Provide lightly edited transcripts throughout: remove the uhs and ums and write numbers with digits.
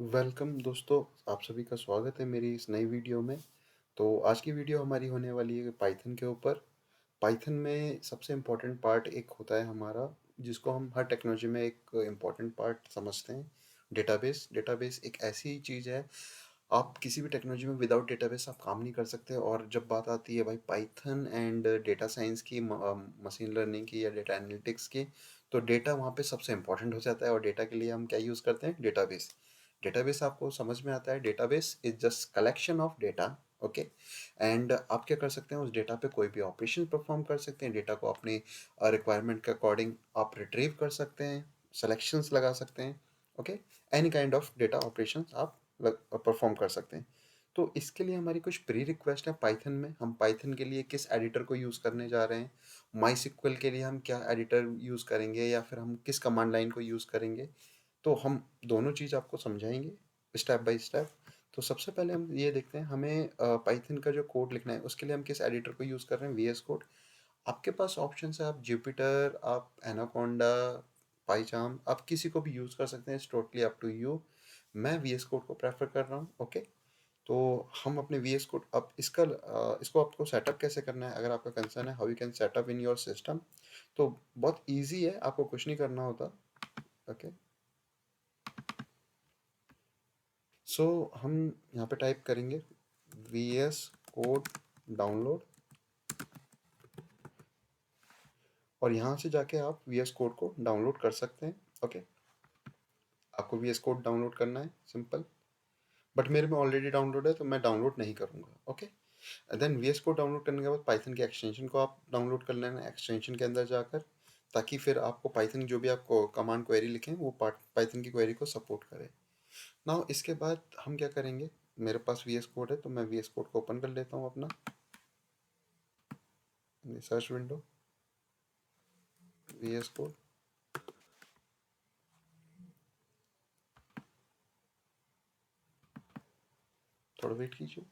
Welcome दोस्तों, आप सभी का स्वागत है मेरी इस नई वीडियो में। तो आज की वीडियो हमारी होने वाली है पाइथन के ऊपर। पाइथन में सबसे इम्पोर्टेंट पार्ट एक होता है हमारा, जिसको हम हर टेक्नोलॉजी में एक इम्पोर्टेंट पार्ट समझते हैं, डेटाबेस। डेटाबेस एक ऐसी चीज़ है, आप किसी भी टेक्नोलॉजी में विदाउट डेटाबेस आप काम नहीं कर सकते। और जब बात आती है भाई पाइथन एंड डेटा साइंस की, मशीन लर्निंग की या डेटा एनालिटिक्स की, तो डेटा वहाँ पे सबसे इम्पोर्टेंट हो जाता है। और डेटा के लिए हम क्या यूज़ करते हैं? डेटाबेस। डेटाबेस आपको समझ में आता है, database is just collection of data. Okay. And आप क्या कर सकते हैं, उस डेटा पे कोई भी ऑपरेशन परफॉर्म कर सकते हैं। डेटा को अपनी रिक्वायरमेंट के अकॉर्डिंग आप रिट्रीव कर सकते हैं, सेलेक्शंस लगा सकते हैं। Okay. Any kind of data operations आप परफॉर्म कर सकते हैं। तो इसके लिए हमारी कुछ प्री रिक्वेस्ट है पाइथन में। हम पाइथन के लिए किस एडिटर को यूज़ करने जा रहे हैं, माई सिक्वल के लिए हम क्या एडिटर यूज़ करेंगे, या फिर हम किस कमांड लाइन को यूज़ करेंगे, तो हम दोनों चीज़ आपको समझाएंगे स्टेप बाय स्टेप। तो सबसे पहले हम ये देखते हैं, हमें पाइथन का जो कोड लिखना है उसके लिए हम किस एडिटर को यूज़ कर रहे हैं, वी एस कोड। आपके पास ऑप्शन है, आप जुपिटर, आप एनाकोंडा, पाइचार्म, आप किसी को भी यूज़ कर सकते हैं, it's totally up to you. मैं वी एस कोड को प्रेफर कर रहा हूँ। ओके। तो हम अपने वी एस कोड, अब इसको आपको सेटअप कैसे करना है, अगर आपका कंसर्न है how you can setup in your system, तो बहुत ईजी है, आपको कुछ नहीं करना होता। ओके। सो हम यहाँ पे टाइप करेंगे वी एस कोड डाउनलोड, और यहाँ से जाके आप वी एस कोड को डाउनलोड कर सकते हैं। ओके। आपको वी एस कोड डाउनलोड करना है, सिंपल। बट मेरे में ऑलरेडी डाउनलोड है तो मैं डाउनलोड नहीं करूँगा। Okay. Then V S code download करने के बाद पाइथन के एक्सटेंशन को आप डाउनलोड कर लेना एक्सटेंशन के अंदर जाकर, ताकि फिर आपको पाइथन जो भी आपको कमांड क्वेरी लिखें वो पार्ट पाइथन की क्वेरी को सपोर्ट करे। नाउ इसके बाद हम क्या करेंगे, मेरे पास वी एस कोड है तो मैं वी एस कोड को ओपन कर लेता हूँ अपना search window, we S code. थोड़ा वेट कीजिए।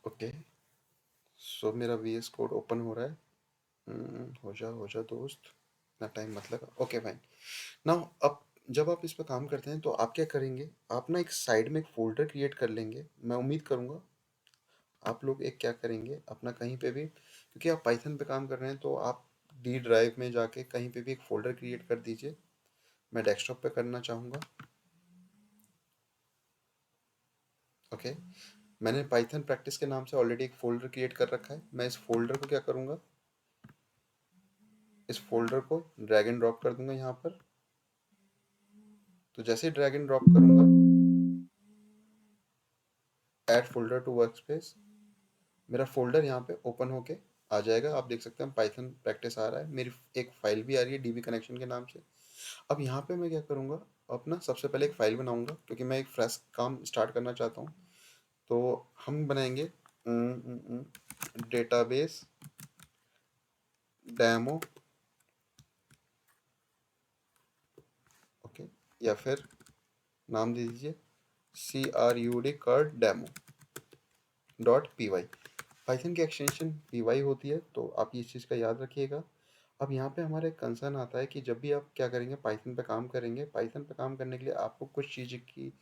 ओके। सो मेरा वी एस कोड ओपन हो रहा है। हो जा दोस्त, इतना टाइम मत लगा। Okay fine. नाउ अब जब आप इस पर काम करते हैं तो आप क्या करेंगे, आप ना एक साइड में एक फोल्डर क्रिएट कर लेंगे। मैं उम्मीद करूँगा आप लोग एक क्या करेंगे, अपना कहीं पे भी, क्योंकि आप पाइथन पे काम कर रहे हैं, तो आप डी ड्राइव में जाके कहीं पे भी एक फोल्डर क्रिएट कर दीजिए। मैं डेस्कटॉप पे करना चाहूँगा। ओके। मैंने पाइथन प्रैक्टिस के नाम से ऑलरेडी एक फ़ोल्डर क्रिएट कर रखा है। मैं इस फ़ोल्डर को क्या करूँगा, इस फ़ोल्डर को ड्रैग एंड ड्रॉप कर दूँगा यहाँ पर। तो जैसे ही ड्रैग एंड ड्रॉप करूँगा, ऐड फ़ोल्डर टू वर्कस्पेस, मेरा फ़ोल्डर यहाँ पे ओपन होके आ जाएगा। आप देख सकते हैं पाइथन प्रैक्टिस आ रहा है, मेरी एक फ़ाइल भी आ रही है डीबी कनेक्शन के नाम से। अब यहाँ पे मैं क्या करूँगा, अपना सबसे पहले एक फ़ाइल बनाऊँगा, क्योंकि मैं एक फ्रेश काम स्टार्ट करना चाहता हूँ। तो हम बनाएंगे डेटाबेस डेमो। ओके। या फिर नाम दे दीजिए CRUD कर demo dot P Y. Python की एक्सटेंशन पी वाई होती है, तो आप इस चीज़ का याद रखिएगा। अब यहाँ पे हमारा एक कंसर्न आता है कि जब भी आप क्या करेंगे, पाइथन पे काम करेंगे, पाइथन पे काम करने के लिए आपको कुछ चीज़ की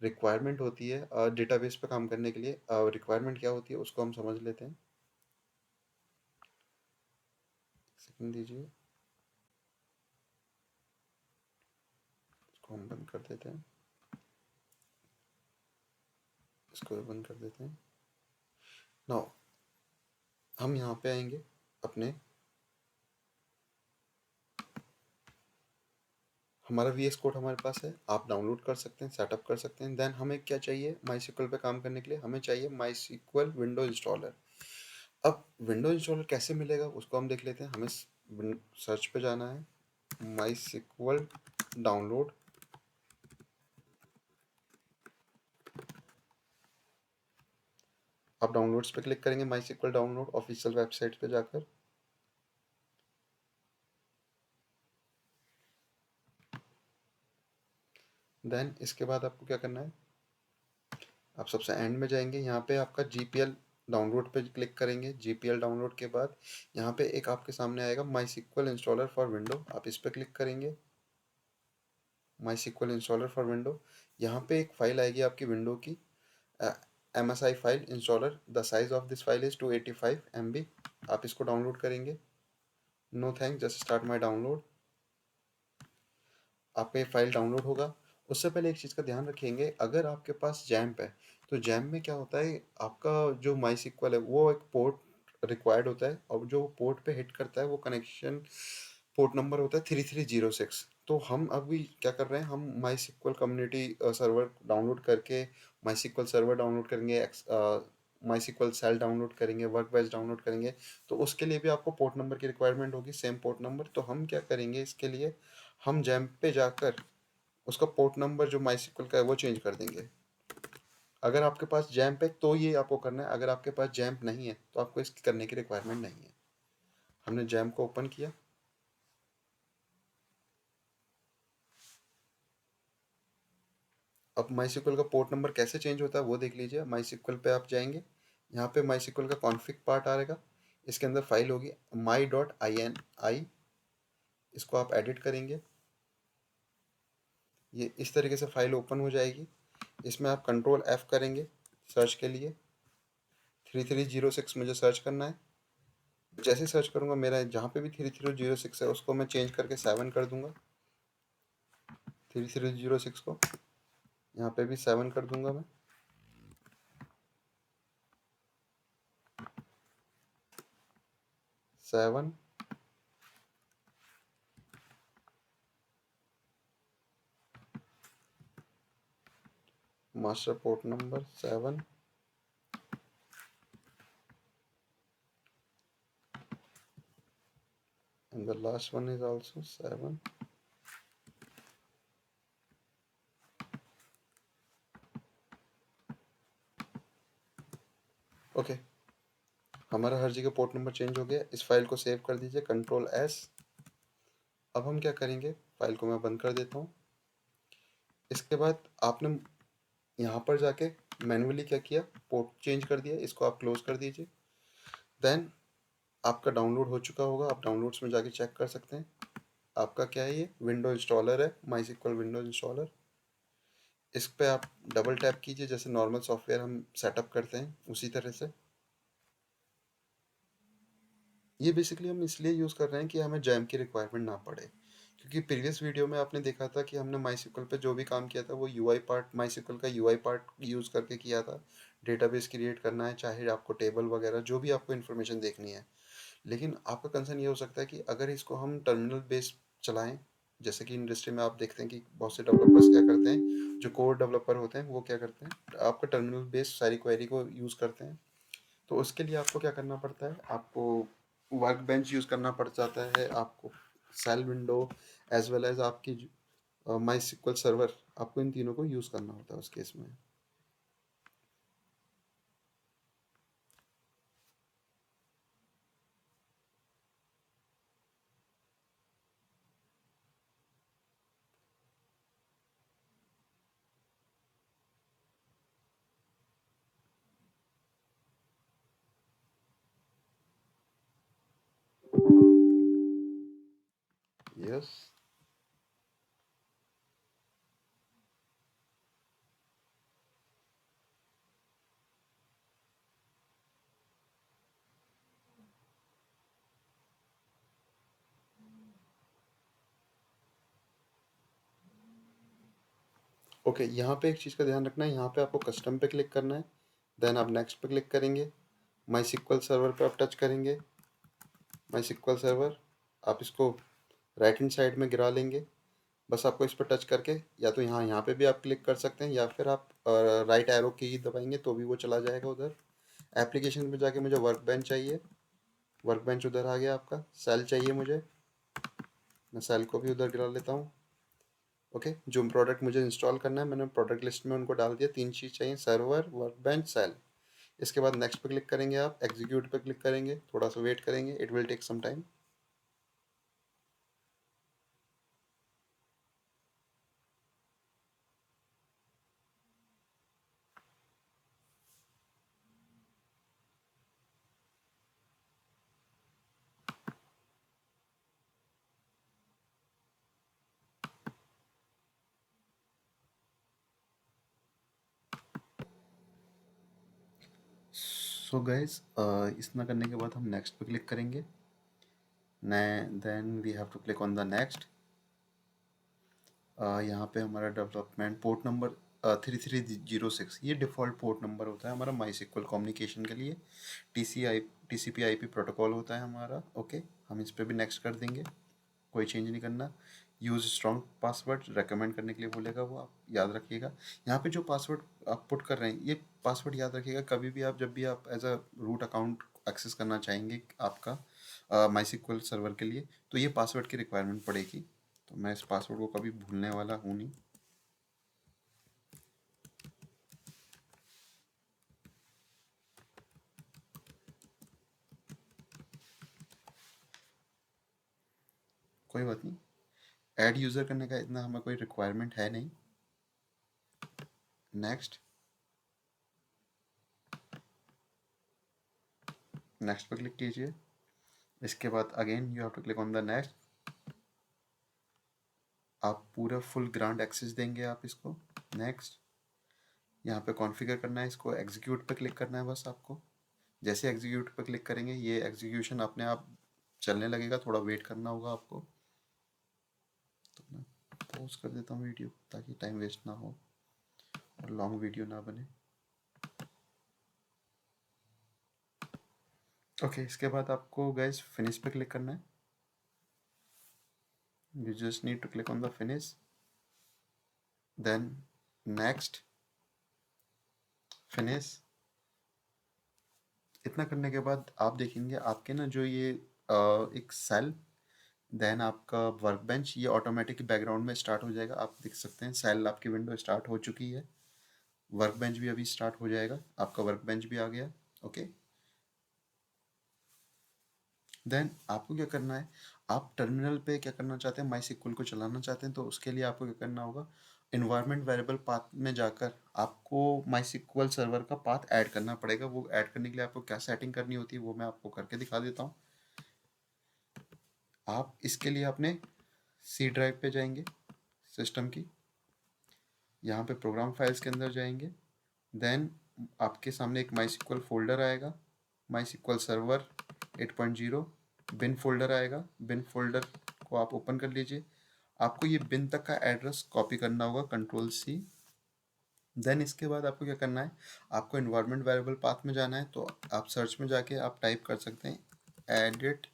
रिक्वायरमेंट होती है। डेटाबेस पे काम करने के लिए रिक्वायरमेंट क्या होती है उसको हम समझ लेते हैं। सेकंड दीजिए, इसको हम बंद कर देते हैं, इसको भी बंद कर देते हैं। नाउ हम यहाँ पे आएंगे अपने, हमारा वी एस कोड हमारे पास है, आप डाउनलोड कर सकते हैं, सेटअप कर सकते हैं। देन हमें क्या चाहिए, माई सिक्वल पे काम करने के लिए हमें चाहिए माई सिक्वल विंडो इंस्टॉलर। अब विंडो इंस्टॉलर कैसे मिलेगा उसको हम देख लेते हैं। हमें सर्च पे जाना है, माई सिक्वल डाउनलोड। आप डाउनलोड्स पे क्लिक करेंगे, माई सिक्वल डाउनलोड ऑफिशियल वेबसाइट पे जाकर। देन इसके बाद आपको क्या करना है, आप सबसे एंड में जाएंगे, यहाँ पे आपका GPL डाउनलोड पे क्लिक करेंगे। GPL डाउनलोड के बाद यहाँ पे एक आपके सामने आएगा MySQL installer for window, आप इस पे क्लिक करेंगे। MySQL installer for window. यहाँ पे एक फाइल आएगी आपकी विंडो की, MSI file installer. The size of this file is 285 MB। आप इसको डाउनलोड करेंगे। No thank, just start my download. आपका ये फाइल डाउनलोड होगा। उससे पहले एक चीज़ का ध्यान रखेंगे, अगर आपके पास जैम्प है तो जैम्प में क्या होता है, आपका जो माई सिक्वल है वो एक पोर्ट रिक्वायर्ड होता है, और जो पोर्ट पे हिट करता है वो कनेक्शन पोर्ट नंबर होता है 3306। तो हम अभी क्या कर रहे हैं, हम माई सिक्वल कम्युनिटी सर्वर डाउनलोड करके माई सिक्वल सर्वर डाउनलोड करेंगे, माई सिक्वल सेल डाउनलोड करेंगे, वर्कबेंच डाउनलोड करेंगे। तो उसके लिए भी आपको पोर्ट नंबर की रिक्वायरमेंट होगी, सेम पोर्ट नंबर। तो हम क्या करेंगे इसके लिए, हम जैम्प पे जाकर उसका पोर्ट नंबर जो माई सिक्वल का है वो चेंज कर देंगे। अगर आपके पास जैम्प है तो ये आपको करना है, अगर आपके पास जैम्प नहीं है तो आपको इसकी करने की रिक्वायरमेंट नहीं है। हमने जैम्प को ओपन किया। अब माई सिक्वल का पोर्ट नंबर कैसे चेंज होता है वो देख लीजिए। माई सिक्वल पे आप जाएंगे, यहाँ पे माई सिक्वल का कॉन्फ़िग पार्ट आएगा, इसके अंदर फाइल होगी my.ini। इसको आप एडिट करेंगे, ये इस तरीके से फाइल ओपन हो जाएगी। इसमें आप कंट्रोल F करेंगे सर्च के लिए। 3306 मुझे सर्च करना है। जैसे सर्च करूँगा, मेरा जहाँ पे भी 3306 है उसको मैं चेंज करके 7 कर दूंगा। 3306 को यहाँ पे भी 7 कर दूंगा मैं। Seven, master port number 7, and the last one is also 7। Okay, हमारा हर जगह पोर्ट नंबर चेंज हो गया। इस फाइल को सेव कर दीजिए, कंट्रोल S। अब हम क्या करेंगे, फाइल को मैं बंद कर देता हूँ। इसके बाद आपने यहाँ पर जाके मैन्युअली क्या किया, पोर्ट चेंज कर दिया, इसको आप क्लोज कर दीजिए। देन आपका डाउनलोड हो चुका होगा, आप डाउनलोड्स में जाके चेक कर सकते हैं। आपका क्या है, ये विंडो इंस्टॉलर है, माई सिक्वल विंडो इंस्टॉलर। इस पे आप डबल टैप कीजिए, जैसे नॉर्मल सॉफ्टवेयर हम सेटअप करते हैं उसी तरह से। ये बेसिकली हम इसलिए यूज़ कर रहे हैं कि हमें जैम की रिक्वायरमेंट ना पड़े, क्योंकि प्रीवियस वीडियो में आपने देखा था कि हमने माई सिक्वल पे जो भी काम किया था वो यूआई पार्ट, माई सिक्वल का यूआई पार्ट यूज़ करके किया था। डेटाबेस क्रिएट करना है, चाहे आपको टेबल वगैरह जो भी आपको इन्फॉर्मेशन देखनी है। लेकिन आपका कंसर्न ये हो सकता है कि अगर इसको हम टर्मिनल बेस चलाएं, जैसे कि इंडस्ट्री में आप देखते हैं कि बहुत से डेवलपर्स क्या करते हैं, जो कोर डेवलपर होते हैं वो क्या करते हैं, आपका टर्मिनल बेस सारी क्वेरी को यूज़ करते हैं। तो उसके लिए आपको क्या करना पड़ता है, आपको वर्क बेंच यूज़ करना पड़ जाता है, आपको shell window as well as आपकी माई सिक्वल सर्वर, आपको इन तीनों को यूज़ करना होता है उस केस में। यस। ओके, यहाँ पे एक चीज़ का ध्यान रखना है, यहाँ पे आपको कस्टम पे क्लिक करना है। देन आप नेक्स्ट पे क्लिक करेंगे, माई सिक्वल सर्वर पे आप टच करेंगे। माई सिक्वल सर्वर, आप इसको राइट हैंड साइड में गिरा लेंगे। बस आपको इस पर टच करके, या तो यहाँ यहाँ पे भी आप क्लिक कर सकते हैं, या फिर आप राइट एरो की दबाएंगे तो भी वो चला जाएगा उधर। एप्लीकेशन में जाके मुझे वर्क बेंच चाहिए, वर्क बेंच उधर आ गया आपका। सेल चाहिए मुझे, मैं सेल को भी उधर गिरा लेता हूँ। ओके, जो प्रोडक्ट मुझे इंस्टॉल करना है मैंने प्रोडक्ट लिस्ट में उनको डाल दिया। 3 चीज़ चाहिए, सर्वर, वर्क बेंच, सेल। इसके बाद नेक्स्ट पे क्लिक करेंगे, आप एग्जीक्यूट पे क्लिक करेंगे, थोड़ा सा वेट करेंगे, it will take some time. So guys, इतना करने के बाद हम नेक्स्ट पे क्लिक करेंगे। Then we have to click on the next. यहाँ पे हमारा डेवलपमेंट पोर्ट नंबर 3306, ये डिफ़ॉल्ट पोर्ट नंबर होता है हमारा माई सिक्वल कम्युनिकेशन के लिए। टीसीपी आईपी प्रोटोकॉल होता है हमारा। ओके, हम इस पर भी नेक्स्ट कर देंगे, कोई चेंज नहीं करना। यूज़ स्ट्रॉन्ग पासवर्ड रेकमेंड करने के लिए बोलेगा, वो आप याद रखिएगा। यहाँ पे जो पासवर्ड आप पुट कर रहे हैं, ये पासवर्ड याद रखिएगा। कभी भी आप, जब भी आप as a root account access करना चाहेंगे आपका माई सिक्वल सर्वर के लिए, तो ये पासवर्ड की रिक्वायरमेंट पड़ेगी। तो मैं इस पासवर्ड को कभी भूलने वाला हूँ नहीं। कोई बात नहीं, ऐड यूज़र करने का इतना हमें कोई रिक्वायरमेंट है नहीं। नेक्स्ट, नेक्स्ट पर क्लिक कीजिए। इसके बाद again you have to click on the next. आप पूरा फुल ग्रांट एक्सेस देंगे आप इसको। नेक्स्ट, यहाँ पे कॉन्फ़िगर करना है, इसको एग्जीक्यूट पे क्लिक करना है बस आपको। जैसे एग्जीक्यूट पे क्लिक करेंगे, ये एग्जीक्यूशन अपने आप चलने लगेगा, थोड़ा वेट करना होगा आपको। तो मैं पॉज कर देता हूँ वीडियो, ताकि टाइम वेस्ट ना हो और लॉन्ग वीडियो ना बने। ओके, इसके बाद आपको गाइस फिनिश पे क्लिक करना है। You just need to click on the finish, then next, finish. इतना करने के बाद आप देखेंगे आपके ना जो ये एक सेल, देन आपका वर्क बेंच, ये ऑटोमेटिक बैकग्राउंड में स्टार्ट हो जाएगा। आप देख सकते हैं सेल आपकी विंडो स्टार्ट हो चुकी है। वर्क बेंच भी अभी स्टार्ट हो जाएगा, आपका वर्क बेंच भी आ गया। ओके, देन आपको क्या करना है, आप टर्मिनल पे क्या करना चाहते हैं, माई सिक्वल को चलाना चाहते हैं, तो उसके लिए आपको क्या करना होगा, इन्वायरमेंट वेरिएबल पाथ में जाकर आपको माई सिक्वल सर्वर का पाथ ऐड करना पड़ेगा। वो ऐड करने के लिए आपको क्या सेटिंग करनी होती है, वो मैं आपको करके दिखा देता हूँ। आप इसके लिए अपने सी ड्राइव पे जाएंगे, सिस्टम की, यहाँ पे प्रोग्राम फाइल्स के अंदर जाएंगे। देन आपके सामने एक माई सिक्वल फोल्डर आएगा, MySQL server 8.0 bin folder आएगा। बिन फोल्डर को आप ओपन कर लीजिए। आपको ये बिन तक का एड्रेस कॉपी करना होगा, कंट्रोल सी। देन इसके बाद आपको क्या करना है, आपको इन्वायरमेंट वेरिएबल पाथ में जाना है। तो आप सर्च में जाके आप टाइप कर सकते हैं edit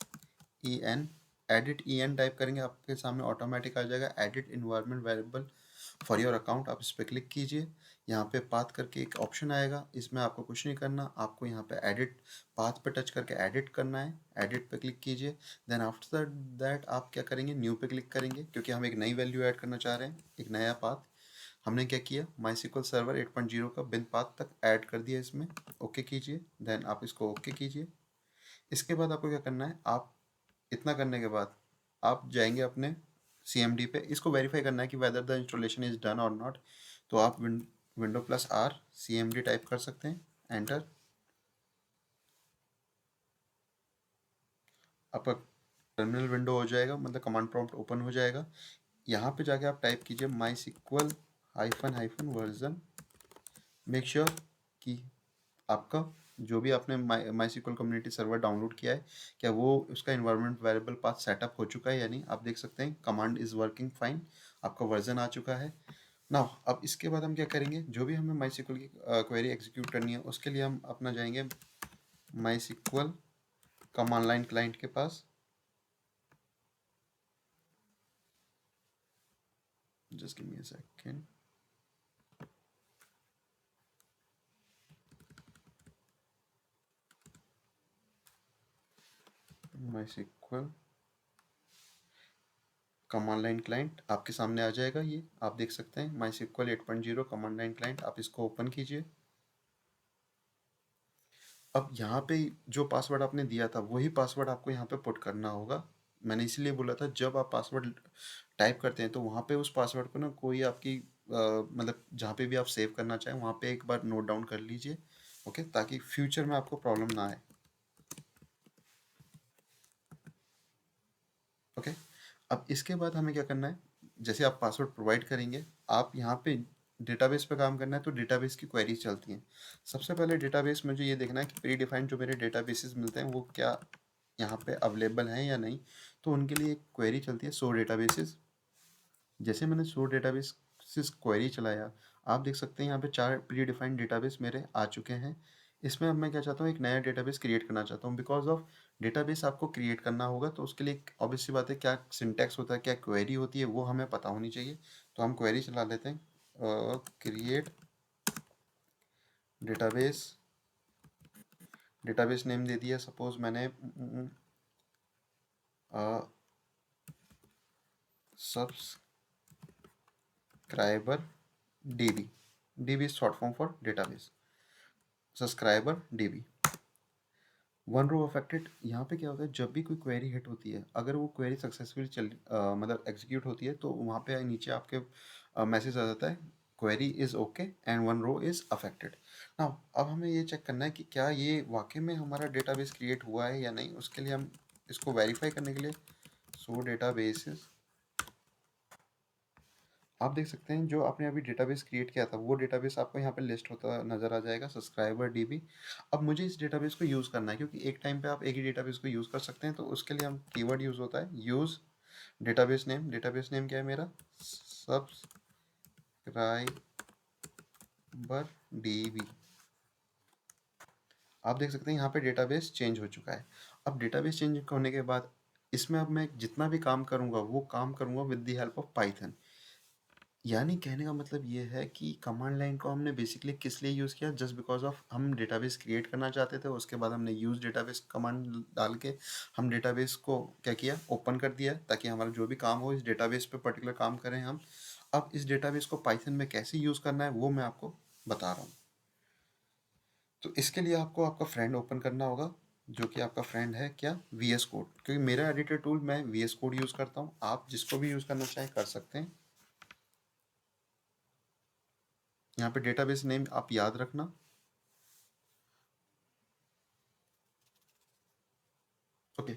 E N. Edit E N type करेंगे, आपके सामने ऑटोमेटिक आ जाएगा edit environment variable for your account. आप इस पर क्लिक कीजिए। यहाँ पे पाथ करके एक ऑप्शन आएगा, इसमें आपको कुछ नहीं करना, आपको यहाँ पे एडिट पाथ पे टच करके एडिट करना है। एडिट पे क्लिक कीजिए। देन आफ्टर दैट आप क्या करेंगे, न्यू पे क्लिक करेंगे, क्योंकि हम एक नई वैल्यू ऐड करना चाह रहे हैं, एक नया पाथ। हमने क्या किया, माई सिक्वल सर्वर 8.0 का बिन पाथ तक ऐड कर दिया इसमें। ओके कीजिए, देन आप इसको ओके कीजिए। इसके बाद आपको क्या करना है, आप इतना करने के बाद आप जाएंगे अपने CMD पे, इसको वेरीफाई करना है कि whether the installation is done और नॉट। तो आप window plus R CMD type कर सकते हैं, एंटर। आपका टर्मिनल विंडो हो जाएगा, मतलब कमांड प्रॉम्प्ट ओपन हो जाएगा। यहाँ पे जाके आप टाइप कीजिए MySQL hyphen hyphen version. Make sure कि आपका जो भी आपने MySQL community server download किया है, क्या वो उसका इन्वायरमेंट वेरिएबल पाथ सेटअप हो चुका है या नहीं। आप देख सकते हैं कमांड इज़ वर्किंग फाइन, आपका वर्जन आ चुका है। नाउ अब इसके बाद हम क्या करेंगे, जो भी हमें माई सिक्वल की क्वेरी एग्जीक्यूट करनी है, उसके लिए हम अपना जाएंगे MySQL command line client के पास। Just give me a second. MySQL command line client आपके सामने आ जाएगा, ये आप देख सकते हैं MySQL 8.0 command line client. आप इसको ओपन कीजिए। अब यहाँ पे जो पासवर्ड आपने दिया था, वही पासवर्ड आपको यहाँ पे पुट करना होगा। मैंने इसलिए बोला था, जब आप पासवर्ड टाइप करते हैं तो वहाँ पे उस पासवर्ड को ना कोई आपकी मतलब जहाँ पे भी आप सेव करना चाहें, वहाँ पे एक बार नोट डाउन कर लीजिए। ओके, ताकि फ्यूचर में आपको प्रॉब्लम ना आए। ओके, अब इसके बाद हमें क्या करना है, जैसे आप पासवर्ड प्रोवाइड करेंगे, आप यहाँ पे डेटाबेस पे काम करना है तो डेटाबेस की क्वेरीज चलती हैं। सबसे पहले डेटाबेस मुझे ये देखना है कि प्री डिफाइंड जो मेरे डेटाबेसेस मिलते हैं वो क्या यहाँ पे अवेलेबल हैं या नहीं। तो उनके लिए एक क्वेरी चलती है सो डेटाबेसेस। जैसे मैंने सो डेटाबेस क्वेरी चलाया, आप देख सकते हैं यहाँ पे 4 प्री डिफाइंड डेटाबेस मेरे आ चुके हैं। इसमें अब मैं क्या चाहता हूँ, एक नया डेटाबेस क्रिएट करना चाहता हूँ। बिकॉज ऑफ डेटाबेस आपको क्रिएट करना होगा तो उसके लिए ऑब्वियस सी बात है, क्या सिंटैक्स होता है, क्या क्वेरी होती है, वो हमें पता होनी चाहिए। तो हम क्वेरी चला लेते हैं, क्रिएट डेटाबेस। डेटाबेस नेम दे दिया, सपोज मैंने subscriber DB. DB is short form for database, subscriber DB. One row affected. यहाँ पे क्या होता है, जब भी कोई क्वेरी हिट होती है, अगर वो क्वेरी सक्सेसफुली मतलब एग्जीक्यूट होती है तो वहाँ पे नीचे आपके मैसेज आ जाता है, query is okay and one row is affected. Now अब हमें ये चेक करना है कि क्या ये वाकई में हमारा डेटाबेस क्रिएट हुआ है या नहीं। उसके लिए हम इसको वेरीफाई करने के लिए सो डेटाबेसेस, आप देख सकते हैं जो आपने अभी डेटाबेस क्रिएट किया था वो डेटाबेस आपको यहाँ पे लिस्ट होता नज़र आ जाएगा, सब्सक्राइबर डीबी। अब मुझे इस डेटाबेस को यूज़ करना है क्योंकि एक टाइम पे आप एक ही डेटाबेस को यूज़ कर सकते हैं। तो उसके लिए हम कीवर्ड यूज़ होता है use database name. Database name क्या है मेरा, सब्सक्राइबर डीबी। आप देख सकते हैं यहाँ पे डेटाबेस चेंज हो चुका है। अब डेटाबेस चेंज होने के बाद इसमें अब मैं जितना भी काम करूँगा वो काम करूँगा with the help of Python. यानी कहने का मतलब ये है कि कमांड लाइन को हमने बेसिकली किस लिए यूज़ किया, जस्ट बिकॉज ऑफ हम डेटाबेस क्रिएट करना चाहते थे। उसके बाद हमने यूज़ डेटाबेस कमांड डाल के हम डेटाबेस को क्या किया, ओपन कर दिया, ताकि हमारा जो भी काम हो इस डेटाबेस पे पर्टिकुलर काम करें हम। अब इस डेटाबेस को पाइथन में कैसे यूज़ करना है वो मैं आपको बता रहा हूँ। तो इसके लिए आपको आपका फ्रेंड ओपन करना होगा, जो कि आपका फ्रेंड है क्या, वी एस कोड। क्योंकि मेरा एडिटर टूल मैं वी एस कोड यूज़ करता हूँ, आप जिसको भी यूज़ करना चाहें कर सकते हैं। यहाँ पे डेटाबेस नेम आप याद रखना। ओके,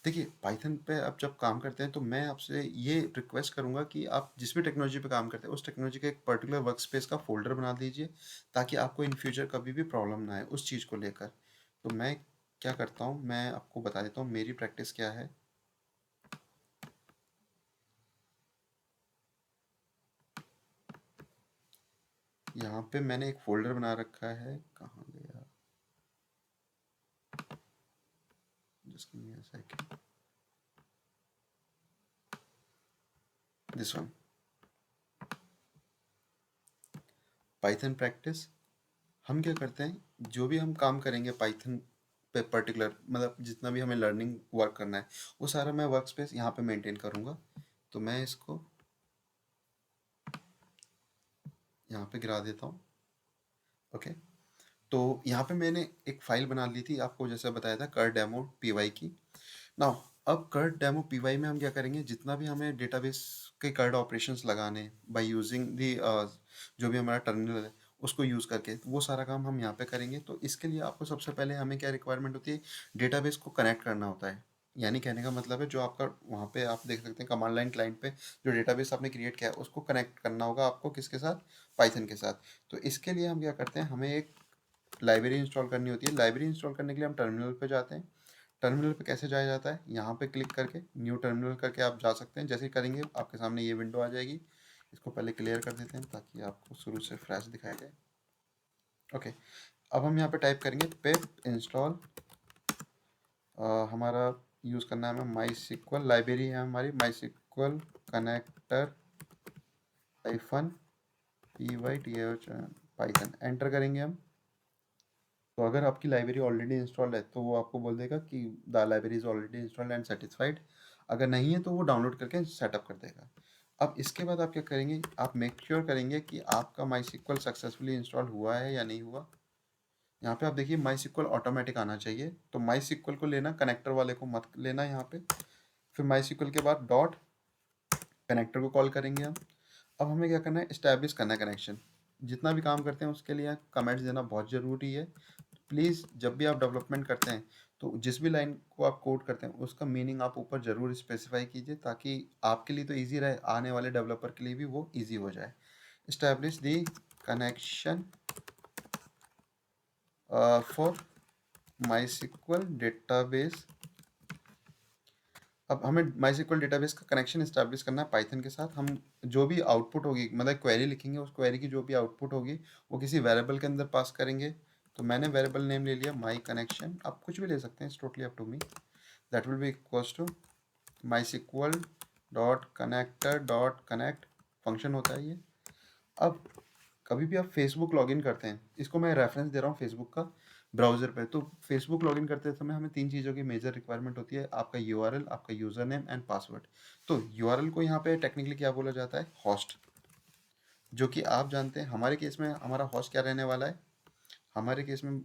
देखिए पाइथन पे आप जब काम करते हैं तो मैं आपसे ये रिक्वेस्ट करूंगा कि आप जिस भी टेक्नोलॉजी पे काम करते हैं उस टेक्नोलॉजी का एक पर्टिकुलर वर्क स्पेस का फोल्डर बना दीजिए, ताकि आपको इन फ्यूचर कभी भी प्रॉब्लम ना आए उस चीज़ को लेकर। तो मैं क्या करता हूँ, मैं आपको बता देता हूँ मेरी प्रैक्टिस क्या है। यहाँ पे मैंने एक फोल्डर बना रखा है, कहाँ गया, just give me a second, this one, Python practice. हम क्या करते हैं, जो भी हम काम करेंगे पाइथन पे पर्टिकुलर, मतलब जितना भी हमें लर्निंग वर्क करना है वो सारा मैं वर्क स्पेस यहाँ पे मेंटेन करूँगा। तो मैं इसको यहाँ पे गिरा देता हूँ। ओके, तो यहाँ पे मैंने एक फाइल बना ली थी, आपको जैसे बताया था कर डेमो पी वाई की। नाउ अब कर्ड डेमो पीवाई में हम क्या करेंगे, जितना भी हमें डेटाबेस के कर्ड ऑपरेशंस लगाने बाय यूजिंग दी जो भी हमारा टर्मिनल है उसको यूज़ करके, तो वो सारा काम हम यहाँ पे करेंगे। तो इसके लिए आपको सबसे पहले हमें क्या रिक्वायरमेंट होती है, डेटाबेस को कनेक्ट करना होता है। यानी कहने का मतलब है जो आपका वहाँ पे आप देख सकते हैं कमांड लाइन क्लाइंट पे जो डेटाबेस आपने क्रिएट किया है उसको कनेक्ट करना होगा आपको, किसके साथ, पाइथन के साथ। तो इसके लिए हम क्या करते हैं, हमें एक लाइब्रेरी इंस्टॉल करनी होती है। लाइब्रेरी इंस्टॉल करने के लिए हम टर्मिनल पे जाते हैं। टर्मिनल पे कैसे जाया जाता है, यहाँ पे क्लिक करके न्यू टर्मिनल करके आप जा सकते हैं। जैसे ही करेंगे आपके सामने ये विंडो आ जाएगी। इसको पहले क्लियर कर देते हैं ताकि आपको शुरू से फ्रेश दिखाया जाए। ओके, अब हम यहाँ पे टाइप करेंगे पिप इंस्टॉल, हमारा यूज़ करना है हमें माई सिक्वल, लाइब्रेरी है हमारी MySQL connector hyphen P Y T H Python, enter करेंगे हम। तो अगर आपकी लाइब्रेरी ऑलरेडी इंस्टॉल्ड है तो वो आपको बोल देगा कि the library is already installed and satisfied. अगर नहीं है तो वो डाउनलोड करके सेटअप कर देगा। अब इसके बाद आप क्या करेंगे, आप मेक श्योर करेंगे कि आपका माई सिक्वल सक्सेसफुली इंस्टॉल हुआ है या नहीं हुआ। यहाँ पे आप देखिए माई सिक्वल ऑटोमेटिक आना चाहिए, तो माई सिक्वल को लेना, कनेक्टर वाले को मत लेना यहाँ पे। फिर माई सिक्वल के बाद डॉट कनेक्टर को कॉल करेंगे हम। अब हमें क्या करना है, इस्टेब्लिश करना है कनेक्शन। जितना भी काम करते हैं उसके लिए कमेंट्स देना बहुत ज़रूरी है। प्लीज़ जब भी आप डेवलपमेंट करते हैं तो जिस भी लाइन को आप कोड करते हैं उसका मीनिंग आप ऊपर ज़रूर स्पेसिफाई कीजिए, ताकि आपके लिए तो ईजी रहे, आने वाले डेवलपर के लिए भी वो ईजी हो जाए। establish the connection for MySQL database। अब हमें MySQL डेटाबेस का कनेक्शन इस्टेब्लिश करना है पाइथन के साथ। हम जो भी आउटपुट होगी, मतलब क्वेरी लिखेंगे, उस क्वेरी की जो भी आउटपुट होगी वो किसी वेरिएबल के अंदर पास करेंगे। तो मैंने वेरिएबल नेम ले लिया माई कनेक्शन, आप कुछ भी ले सकते हैं, it's totally up to me. That will be equals to MySQL dot connector dot connect function होता है ये। अब कभी भी आप फेसबुक लॉगिन करते हैं, इसको मैं रेफरेंस दे रहा हूँ फेसबुक का ब्राउज़र पे। तो फेसबुक लॉगिन करते समय हमें 3 चीज़ों की मेजर रिक्वायरमेंट होती है, आपका यूआरएल, आपका यूज़र नेम एंड पासवर्ड। तो यूआरएल को यहाँ पे टेक्निकली क्या बोला जाता है, होस्ट, जो कि आप जानते हैं। हमारे केस में हमारा होस्ट क्या रहने वाला है, हमारे केस में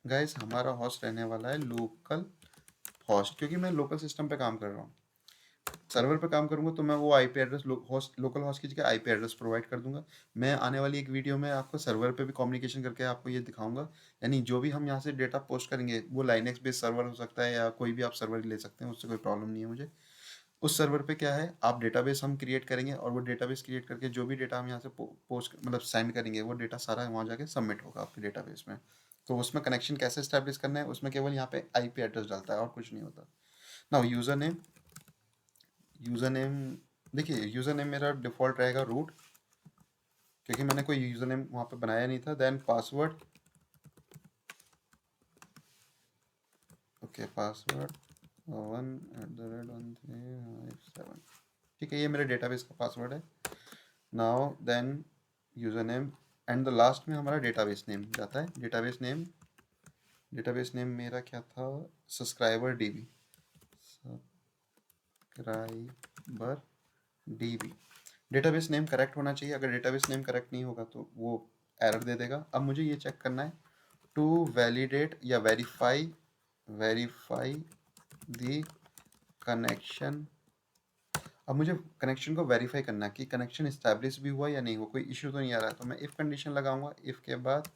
गाइस हमारा होस्ट रहने वाला है लोकल होस्ट, क्योंकि मैं लोकल सिस्टम पे काम कर रहा हूँ। सर्वर पे काम करूंगा तो मैं वो आईपी एड्रेस लोकल होस्ट की जगह आईपी एड्रेस प्रोवाइड कर दूंगा। मैं आने वाली एक वीडियो में आपको सर्वर पे भी कम्युनिकेशन करके आपको ये दिखाऊंगा। यानी जो भी हम यहाँ से डेटा पोस्ट करेंगे वो लाइनेक्स बेस्ड सर्वर हो सकता है या कोई भी आप सर्वर ले सकते हैं, उससे कोई प्रॉब्लम नहीं है मुझे। उस सर्वर पे क्या है, आप डेटाबेस हम क्रिएट करेंगे और वो डेटाबेस क्रिएट करके जो भी डेटा हम यहाँ से पोस्ट मतलब सेंड करेंगे वो डेटा सारा वहाँ जाके सबमिट होगा आपके डेटाबेस में। तो उसमें कनेक्शन कैसे स्टैब्लिश करना है, उसमें केवल यहाँ पे आईपी एड्रेस डालता है और कुछ नहीं होता। नाउ यूज़र नेम देखिए, यूज़र नेम मेरा डिफ़ॉल्ट रहेगा रूट, क्योंकि मैंने कोई यूज़र नेम वहाँ पे बनाया नहीं था। देन पासवर्ड, ओके पासवर्ड 1@1357, ठीक है, ये मेरे डेटाबेस का पासवर्ड है। Now then user name and the last में हमारा डेटाबेस नेम जाता है। डेटाबेस नेम मेरा क्या था, subscriber dB, subscriber dB. Database name correct होना चाहिए, अगर डेटाबेस नेम करेक्ट नहीं होगा तो वो एरर दे देगा। अब मुझे ये चेक करना है टू वैलिडेट या वेरीफाई द कनेक्शन। अब मुझे कनेक्शन को वेरीफाई करना है कि कनेक्शन इस्टेब्लिश भी हुआ या नहीं हुआ, कोई इश्यू तो नहीं आ रहा है। तो मैं इफ़ कंडीशन लगाऊंगा, इफ़ के बाद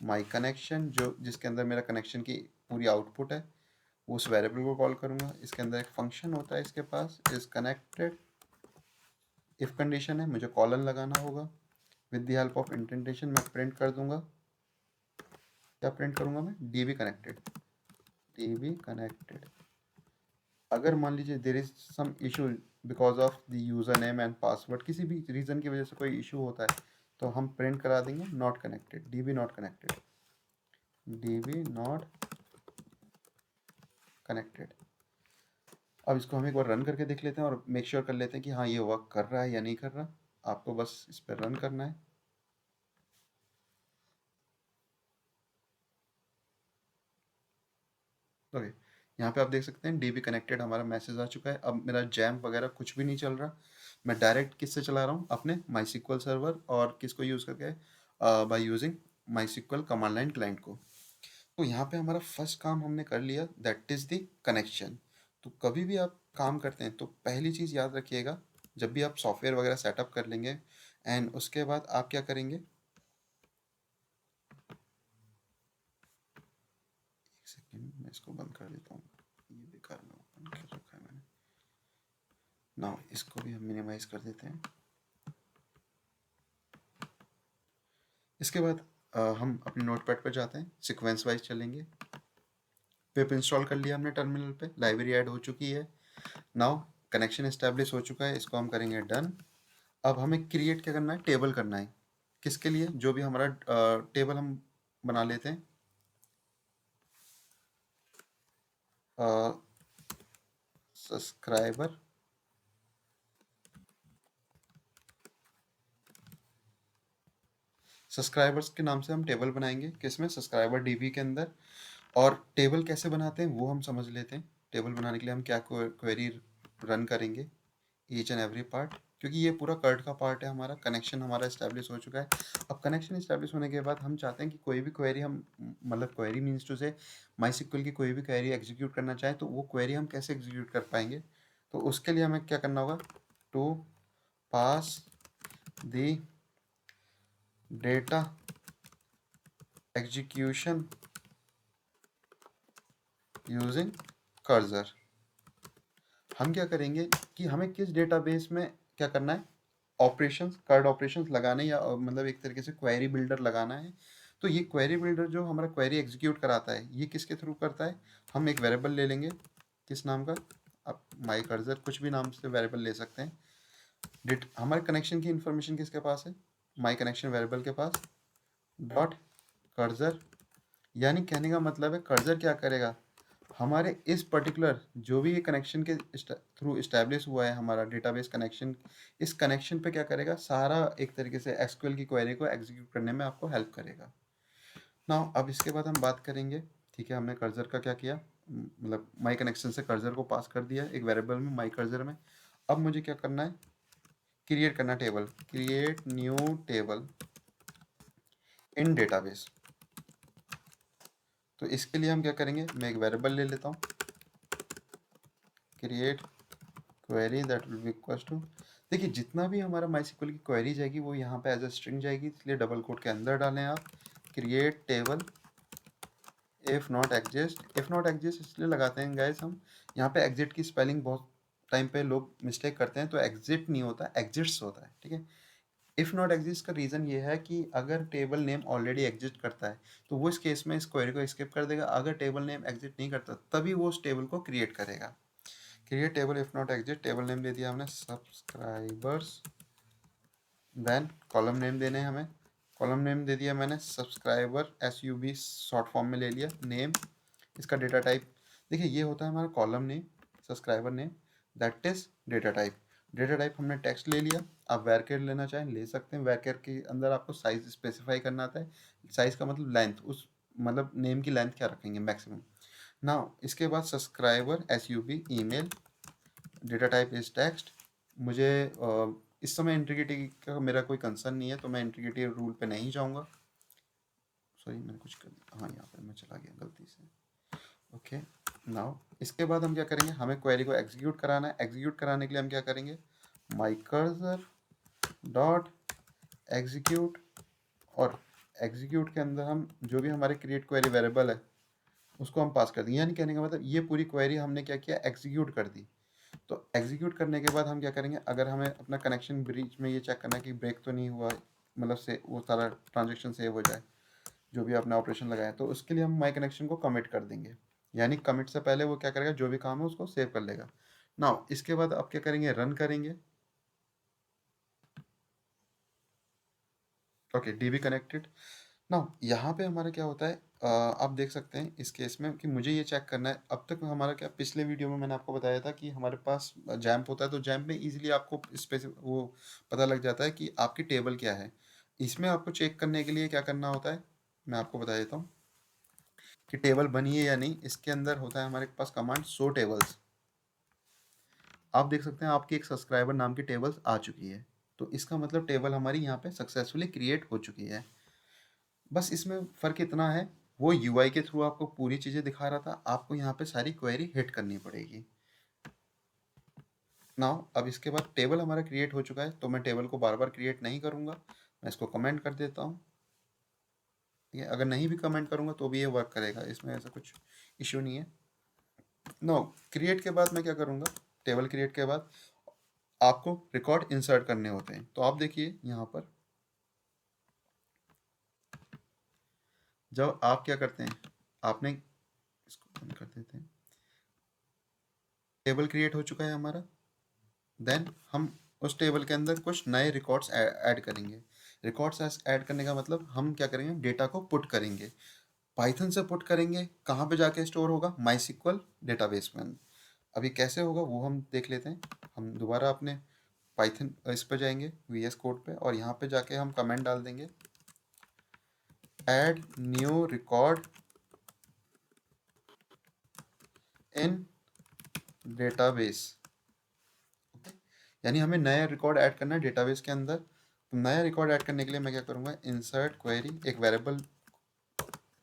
माई कनेक्शन, जो जिसके अंदर मेरा कनेक्शन की पूरी आउटपुट है, उस वेरिएबल को कॉल करूंगा। इसके अंदर एक फंक्शन होता है इसके पास, इज कनेक्टेड। इफ़ कंडीशन है, मुझे कॉलन लगाना होगा। With the help of indentation मैं प्रिंट कर दूंगा, क्या प्रिंट करूंगा मैं, डीबी कनेक्टेड। अगर मान लीजिए there is some issue because of the user name and password, किसी भी रीज़न की वजह से कोई इशू होता है, तो हम प्रिंट करा देंगे not connected, dB not connected, dB not connected. अब इसको हम एक बार रन करके देख लेते हैं और मेक श्योर कर लेते हैं कि हाँ ये वर्क कर रहा है या नहीं कर रहा। आपको बस इस पर रन करना है। ओके, यहाँ पे आप देख सकते हैं डीबी कनेक्टेड हमारा मैसेज आ चुका है। अब मेरा जैम वगैरह कुछ भी नहीं चल रहा, मैं डायरेक्ट किससे चला रहा हूँ, अपने MySQL सर्वर, और किसको यूज़ करके, by using MySQL command line client को। तो यहाँ पे हमारा फर्स्ट काम हमने कर लिया, दैट इज़ द कनेक्शन। तो कभी भी आप काम करते हैं तो पहली चीज़ याद रखिएगा, जब भी आप सॉफ्टवेयर वगैरह सेटअप कर लेंगे एंड उसके बाद आप क्या करेंगे, एक सेकेंड मैं इसको बंद कर देता हूँ, ये बेकार में ओपन कर रखा है मैंने। ना इसको भी हम मिनिमाइज कर देते हैं। इसके बाद हम अपने नोटपैड पर जाते हैं, सीक्वेंस वाइज चलेंगे। पिप इंस्टॉल कर लिया हमने टर्मिनल पे, लाइब्रेरी ऐड हो चुकी है। नाउ कनेक्शन एस्टेब्लिश हो चुका है, इसको हम करेंगे डन। अब हमें क्रिएट क्या करना है, टेबल करना है। किसके लिए, जो भी हमारा टेबल हम बना लेते हैं, सब्सक्राइबर, सब्सक्राइबर्स के नाम से हम टेबल बनाएंगे, किसमें, सब्सक्राइबर डीबी के अंदर। और टेबल कैसे बनाते हैं वो हम समझ लेते हैं। टेबल बनाने के लिए हम क्या क्वेरी रन करेंगे, ईच एंड एवरी पार्ट, क्योंकि ये पूरा कर्ट का पार्ट है। हमारा कनेक्शन हमारा इस्टेब्लिश हो चुका है। अब कनेक्शन इस्टेब्लिश होने के बाद हम चाहते हैं कि कोई भी क्वेरी हम, मतलब क्वेरी मीन्स टू से MySQL की कोई भी क्वेरी एग्जीक्यूट करना चाहें तो वो क्वेरी हम कैसे एग्जीक्यूट कर पाएंगे। तो उसके लिए हमें क्या करना होगा, to pass the data execution using cursor. हम क्या करेंगे कि हमें किस डेटाबेस में क्या करना है, ऑपरेशंस, कार्ड ऑपरेशंस लगाने या मतलब एक तरीके से क्वेरी बिल्डर लगाना है। तो ये क्वेरी बिल्डर जो हमारा क्वेरी एग्जीक्यूट कराता है, ये किसके थ्रू करता है? हम एक वेरिएबल ले लेंगे, किस नाम का? आप माई कर्सर कुछ भी नाम से वेरिएबल ले सकते हैं। डिट हमारे कनेक्शन की इंफॉर्मेशन किसके पास है? माई कनेक्शन वेरिएबल के पास। डॉट कर्सर, यानी कहने का मतलब है कर्सर क्या करेगा, हमारे इस पर्टिकुलर जो भी ये कनेक्शन के थ्रू इस्टेब्लिश हुआ है हमारा डेटाबेस कनेक्शन, इस कनेक्शन पे क्या करेगा, सारा एक तरीके से एसक्यूएल की क्वेरी को एग्जीक्यूट करने में आपको हेल्प करेगा। नाउ अब इसके बाद हम बात करेंगे, ठीक है, हमने कर्सर का क्या किया, मतलब माई कनेक्शन से कर्सर को पास कर दिया एक वेरिएबल में, माई कर्सर में। अब मुझे क्या करना है, क्रिएट करना टेबल, क्रिएट न्यू टेबल इन डेटाबेस। तो इसके लिए हम क्या करेंगे, मैं एक वेरिएबल ले लेता हूँ, create query that will be equal to, देखिए जितना भी हमारा माईएसक्यूएल की क्वेरी जाएगी वो यहाँ पे एज अ स्ट्रिंग जाएगी, इसलिए डबल कोट के अंदर डालें आप, create table if not exist. If not exist इसलिए लगाते हैं गाइस हम, यहाँ पे एग्जिट की स्पेलिंग बहुत टाइम पे लोग मिस्टेक करते हैं, तो एग्जिट नहीं होता, एग्जिट्स होता है, ठीक है। इफ़ नॉट एग्जिस्ट का रीज़न ये है कि अगर टेबल नेम ऑलरेडी एग्जिस्ट करता है तो वो इस केस में इस क्वेरी को स्किप कर देगा, अगर टेबल नेम एग्जिट नहीं करता तभी वो उस टेबल को क्रिएट करेगा। Create table if not exist, table name दे दिया हमने सब्सक्राइबर्स, देन कॉलम नेम देने हैं हमें, कॉलम नेम दे दिया मैंने सब्सक्राइबर, SUB शॉर्ट फॉर्म में ले लिया, नेम, इसका डेटा टाइप, देखिए ये होता है हमारा column name, subscriber name, that is data type. Data type हमने टेक्स्ट ले लिया, आप वैरकेर लेना चाहें ले सकते हैं, वैरकेर के अंदर आपको साइज स्पेसिफाई करना आता है, साइज का मतलब लेंथ, उस मतलब नेम की लेंथ क्या रखेंगे मैक्सिमम। नाउ इसके बाद subscriber SUB email, data type is text. मुझे इस समय इंटीग्रिटी का मेरा कोई कंसर्न नहीं है, तो मैं इंटीग्रिटी रूल पे नहीं जाऊँगा, सॉरी मैंने कुछ कर दिया, हाँ यहाँ पे मैं चला गया गलती से। ओके, नाउ इसके बाद हम क्या करेंगे, हमें क्वेरी को एग्जीक्यूट कराना है, एग्जीक्यूट कराने के लिए हम क्या करेंगे, माई कर्सर डॉट एग्जीक्यूट, और एग्जीक्यूट के अंदर हम जो भी हमारे क्रिएट क्वेरी वेरिएबल है उसको हम पास कर देंगे, यानी कहने का मतलब ये पूरी क्वेरी हमने क्या किया, एग्जीक्यूट कर दी। तो एग्जीक्यूट करने के बाद हम क्या करेंगे, अगर हमें अपना कनेक्शन ब्रीच में ये चेक करना है कि ब्रेक तो नहीं हुआ, मतलब से वो सारा ट्रांजेक्शन सेव हो जाए, जो भी आपने ऑपरेशन लगाया, तो उसके लिए हम माई कनेक्शन को कमिट कर देंगे, यानी कमिट से पहले वो क्या करेगा, जो भी काम है उसको सेव कर लेगा। नाउ इसके बाद आप क्या करेंगे, रन करेंगे। Okay, dB connected. नाउ यहाँ पे हमारा क्या होता है, आप देख सकते हैं इस केस में कि मुझे ये चेक करना है, अब तक हमारा क्या, पिछले वीडियो में मैंने आपको बताया था कि हमारे पास जैम्प होता है, तो जैम्प में इजीली आपको वो पता लग जाता है कि आपकी टेबल क्या है। इसमें आपको चेक करने के लिए क्या करना होता है, मैं आपको बता देता हूँ कि टेबल बनी है या नहीं। इसके अंदर होता है हमारे पास कमांड शो टेबल्स, आप देख सकते हैं आपकी एक सब्सक्राइबर नाम की टेबल्स आ चुकी है, तो इसका मतलब टेबल हमारी यहाँ पे सक्सेसफुली क्रिएट हो चुकी है। बस इसमें फ़र्क इतना है, वो यूआई के थ्रू आपको पूरी चीज़ें दिखा रहा था, आपको यहाँ पे सारी क्वेरी हिट करनी पड़ेगी। नाउ अब इसके बाद टेबल हमारा क्रिएट हो चुका है, तो मैं टेबल को बार बार क्रिएट नहीं करूँगा, मैं इसको कमेंट कर देता हूँ। ठीक है, अगर नहीं भी कमेंट करूँगा तो भी ये वर्क करेगा, इसमें ऐसा कुछ इश्यू नहीं है। नो, क्रिएट के बाद मैं क्या करूँगा, टेबल क्रिएट के बाद आपको रिकॉर्ड इंसर्ट करने होते हैं, तो आप देखिए यहाँ पर जब आप क्या करते हैं, आपने इसको बंद कर देते हैं, टेबल क्रिएट हो चुका है हमारा, देन हम उस टेबल के अंदर कुछ नए रिकॉर्ड्स ऐड करेंगे। रिकॉर्ड्स ऐड करने का मतलब हम क्या करेंगे, डेटा को पुट करेंगे, पाइथन से पुट करेंगे, कहाँ पे जाके स्टोर होगा, माईएसक्यूएल डेटाबेस में। अब ये कैसे होगा वो हम देख लेते हैं। हम दोबारा अपने पाइथन इस पर जाएंगे, VS कोड पे, और यहाँ पे जाके हम कमेंट डाल देंगे, add new record in database. यानी हमें नया रिकॉर्ड ऐड करना है डेटाबेस के अंदर। तो नया रिकॉर्ड ऐड करने के लिए मैं क्या करूँगा, इंसर्ट क्वेरी, एक वेरिएबल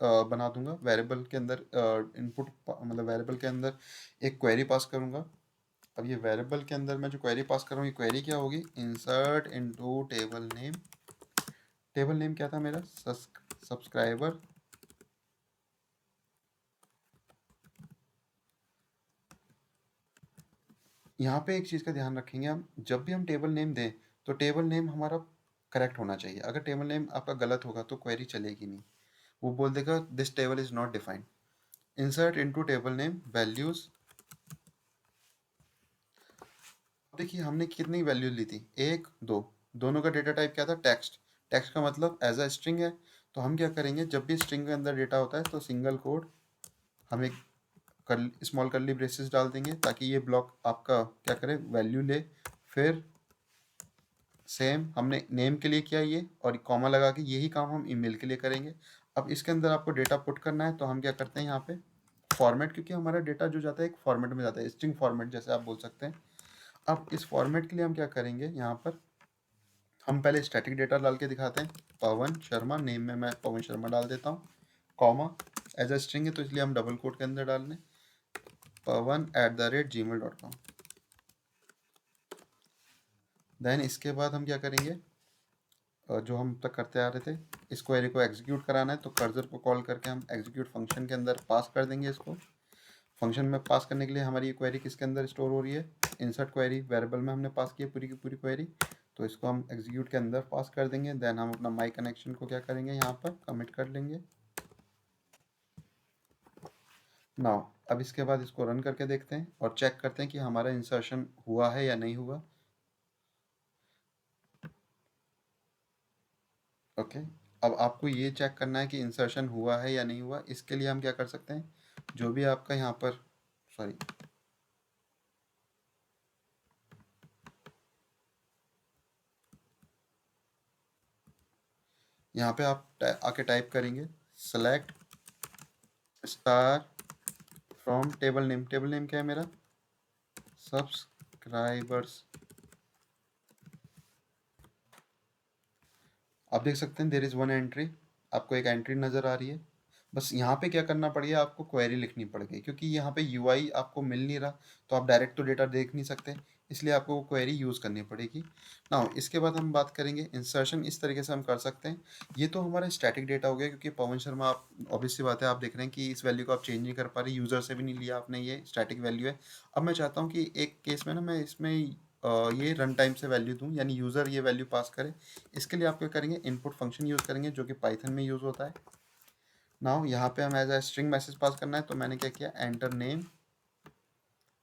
बना दूंगा, वेरिएबल के अंदर इनपुट, मतलब वेरिएबल के अंदर एक क्वेरी पास करूंगा। अब ये वेरिएबल के अंदर मैं जो क्वेरी पास कर रहा हूँ, ये क्वेरी क्या होगी, insert into table name. Table name क्या था मेरा, सब्सक्राइबर। यहाँ पे एक चीज़ का ध्यान रखेंगे हम, जब भी हम टेबल नेम दें तो टेबल नेम हमारा करेक्ट होना चाहिए। अगर टेबल नेम आपका गलत होगा तो क्वेरी चलेगी नहीं, वो बोल देगा this table is not defined. Insert into table name values. देखिए हमने कितनी वैल्यू ली थी, एक दो, दोनों का डेटा टाइप क्या था, टेक्स्ट। टेक्स्ट का मतलब एज अ स्ट्रिंग है। तो हम क्या करेंगे, जब भी स्ट्रिंग के अंदर डेटा होता है तो सिंगल कोड हम एक स्मॉल कर्ली ब्रेसेस डाल देंगे ताकि ये ब्लॉक आपका क्या करे, वैल्यू ले। फिर सेम हमने नेम के लिए किया ये, और कॉमा लगा के यही काम हम ईमेल के लिए करेंगे। अब इसके अंदर आपको डेटा पुट करना है, तो हम क्या करते हैं यहाँ पे फॉर्मेट, क्योंकि हमारा डेटा जो जाता है एक फॉर्मेट में जाता है, स्ट्रिंग फॉर्मेट जैसे आप बोल सकते हैं। अब इस फॉर्मेट के लिए हम क्या करेंगे, यहाँ पर हम पहले स्टैटिक डेटा डाल के दिखाते हैं। पवन शर्मा, नेम में मैं पवन शर्मा डाल देता हूँ, कॉमा एज अ स्ट्रिंग है तो इसलिए हम डबल कोट के अंदर डाल लें, pawan@gmail.com। देन इसके बाद हम क्या करेंगे, जो हम तक करते आ रहे थे, इस क्वेरी को एग्जीक्यूट कराना है तो कर्सर को कॉल करके हम एग्जीक्यूट फंक्शन के अंदर पास कर देंगे इसको। फंक्शन में पास करने के लिए हमारी ये क्वेरी किसके अंदर स्टोर हो रही है, इंसर्ट क्वेरी वेरिएबल में हमने पास की है पूरी की पूरी क्वेरी, तो इसको हम एग्जीक्यूट के अंदर पास कर देंगे। देन हम अपना माई कनेक्शन को क्या करेंगे, यहाँ पर कमिट कर लेंगे। नाउ अब इसके बाद इसको रन करके देखते हैं और चेक करते हैं कि हमारा इंसर्शन हुआ है या नहीं हुआ। ओके, अब आपको ये चेक करना है कि इंसर्शन हुआ है या नहीं हुआ। इसके लिए हम क्या कर सकते हैं, जो भी आपका यहाँ पर, सॉरी, यहाँ पे आप आके टाइप करेंगे select star from table name. Table name क्या है मेरा, सब्सक्राइबर्स। आप देख सकते हैं देर इज़ वन एंट्री, आपको एक एंट्री नज़र आ रही है। बस यहाँ पे क्या करना पड़ेगा, आपको क्वेरी लिखनी पड़ेगी, क्योंकि यहाँ पे यूआई आपको मिल नहीं रहा, तो आप डायरेक्ट तो डेटा देख नहीं सकते, इसलिए आपको वो क्वेरी यूज़ करनी पड़ेगी। नाउ इसके बाद हम बात करेंगे इंसर्शन। इस तरीके से हम कर सकते हैं। ये तो हमारा स्टैटिक डेटा हो गया, क्योंकि पवन शर्मा, आप ऑब्वियस सी बात है, आप देख रहे हैं कि इस वैल्यू को आप चेंज नहीं कर पा रहे, यूज़र से भी नहीं लिया आपने, ये स्टैटिक वैल्यू है। अब मैं चाहता हूँ कि एक केस में ना मैं इसमें ये रन टाइम से वैल्यू दूँ, यानी यूज़र ये वैल्यू पास करे। इसके लिए आप क्या करेंगे, इनपुट फंक्शन यूज़ करेंगे जो कि पाइथन में यूज़ होता है। नाउ यहाँ पे हम as a string message pass करना है, तो मैंने क्या किया, एंटर नेम।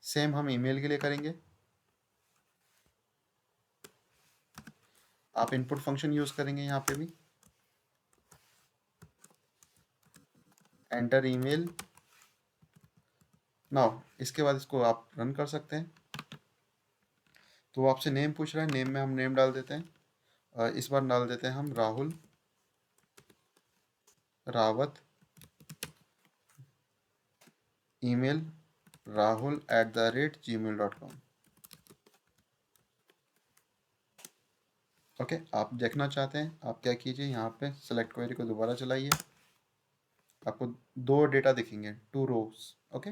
सेम हम ईमेल के लिए करेंगे, आप इनपुट फंक्शन यूज़ करेंगे यहाँ पे भी, एंटर ईमेल। नाउ इसके बाद इसको आप रन कर सकते हैं। तो वो आपसे नेम पूछ रहा है, नेम में हम नेम डाल देते हैं। इस बार डाल देते हैं हम Rahul Rawat, email rahul@gmail.com। Okay, आप देखना चाहते हैं, आप क्या कीजिए, यहाँ पे सेलेक्ट क्वेरी को दोबारा चलाइए, आपको दो डेटा दिखेंगे, two rows. Okay,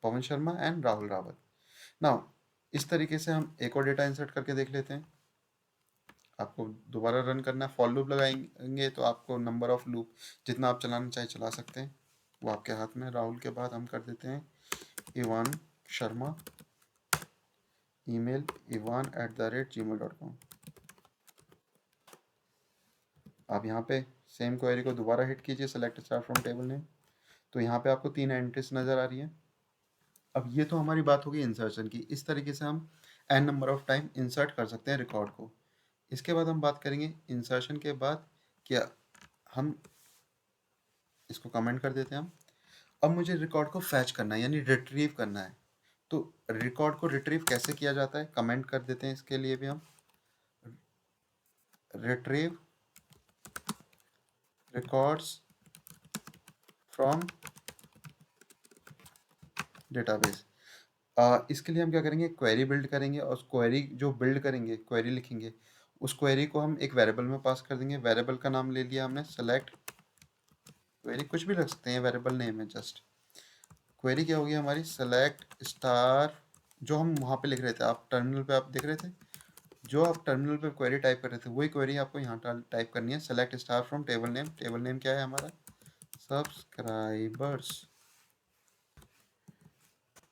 Pavan Sharma and Rahul Rawat. Now इस तरीके से हम एक और डेटा इंसर्ट करके देख लेते हैं। आपको दोबारा रन करना है, फॉर लूप लगाएंगे तो आपको नंबर ऑफ लूप जितना आप चलाना चाहे चला सकते हैं, वो आपके हाथ में। राहुल के बाद हम कर देते हैं इवान शर्मा, ईमेल ivan@gmail.com। आप यहाँ पे सेम क्वेरी को दोबारा हिट कीजिए, select star from table name, तो यहाँ पे आपको 3 एंट्रीज नज़र आ रही हैं। अब ये तो हमारी बात होगी इंसर्शन की। इस तरीके से हम n number of time insert कर सकते हैं रिकॉर्ड को। इसके बाद हम बात करेंगे इंसर्शन के बाद क्या, हम इसको कमेंट कर देते हैं हम। अब मुझे रिकॉर्ड को फैच करना है, यानी रिट्रीव करना है। तो रिकॉर्ड को रिट्रीव कैसे किया जाता है, कमेंट कर देते हैं इसके लिए भी हम, रिट्रीव रिकॉर्ड्स फ्रॉम डेटाबेस। इसके लिए हम क्या करेंगे, क्वेरी बिल्ड करेंगे, और उस क्वेरी जो बिल्ड करेंगे, क्वेरी लिखेंगे, उस क्वेरी को हम एक वेरिएबल में पास कर देंगे। वेरिएबल का नाम ले लिया हमने सेलेक्ट क्वेरी, कुछ भी रख सकते हैं, वेरिएबल नेम है जस्ट। क्वेरी क्या होगी हमारी, सेलेक्ट स्टार, जो हम वहाँ पे लिख रहे थे, आप टर्मिनल पे आप देख रहे थे, जो आप टर्मिनल पे क्वेरी टाइप कर रहे थे वही क्वेरी आपको यहाँ टाइप करनी है। Select star from table name. Table name क्या है हमारा, सब्सक्राइबर्स।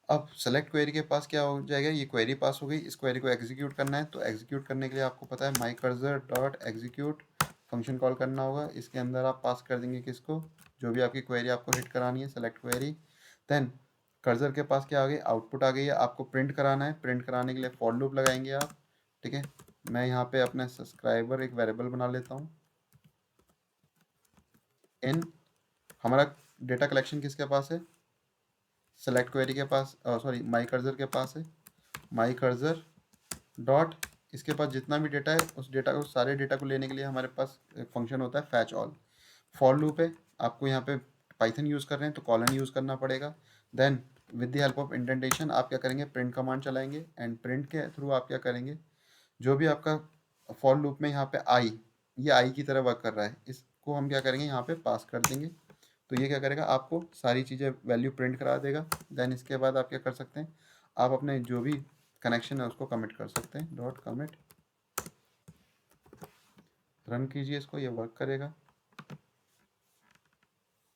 अब सेलेक्ट क्वेरी के पास क्या हो जाएगा, ये क्वेरी पास हो गई, इस क्वेरी को एग्जीक्यूट करना है, तो एग्जीक्यूट करने के लिए आपको पता है my cursor dot execute function call करना होगा। इसके अंदर आप पास कर देंगे किसको, जो भी आपकी क्वेरी आपको हिट करानी है, सेलेक्ट क्वेरी। देन कर्सर के पास क्या आ गई, आउटपुट आ गई है, आपको प्रिंट कराना है। प्रिंट कराने के लिए फॉर लूप लगाएंगे आप, ठीक है। मैं यहाँ पे अपने सब्सक्राइबर एक वेरिएबल बना लेता हूँ। इन हमारा डेटा कलेक्शन किसके पास है, सेलेक्ट क्वेरी के पास, सॉरी माई कर्सर के पास है। माई कर्सर डॉट, इसके पास जितना भी डेटा है उस डेटा को, सारे डेटा को लेने के लिए हमारे पास एक फंक्शन होता है फैच ऑल। फॉर लूप है, आपको यहाँ पे पाइथन यूज़ कर रहे हैं तो कॉलन यूज़ करना पड़ेगा। Then with the help of indentation आप क्या करेंगे, प्रिंट कमांड चलाएंगे, एंड प्रिंट के थ्रू आप क्या करेंगे, जो भी आपका फॉर लूप में यहाँ पे आई, ये आई की तरह वर्क कर रहा है, इसको हम क्या करेंगे यहाँ पे पास कर देंगे। तो ये क्या करेगा, आपको सारी चीज़ें वैल्यू प्रिंट करा देगा। देन इसके बाद आप क्या कर सकते हैं, आप अपने जो भी कनेक्शन है उसको कमिट कर सकते हैं, डॉट कमिट, रन कीजिए इसको, ये वर्क करेगा।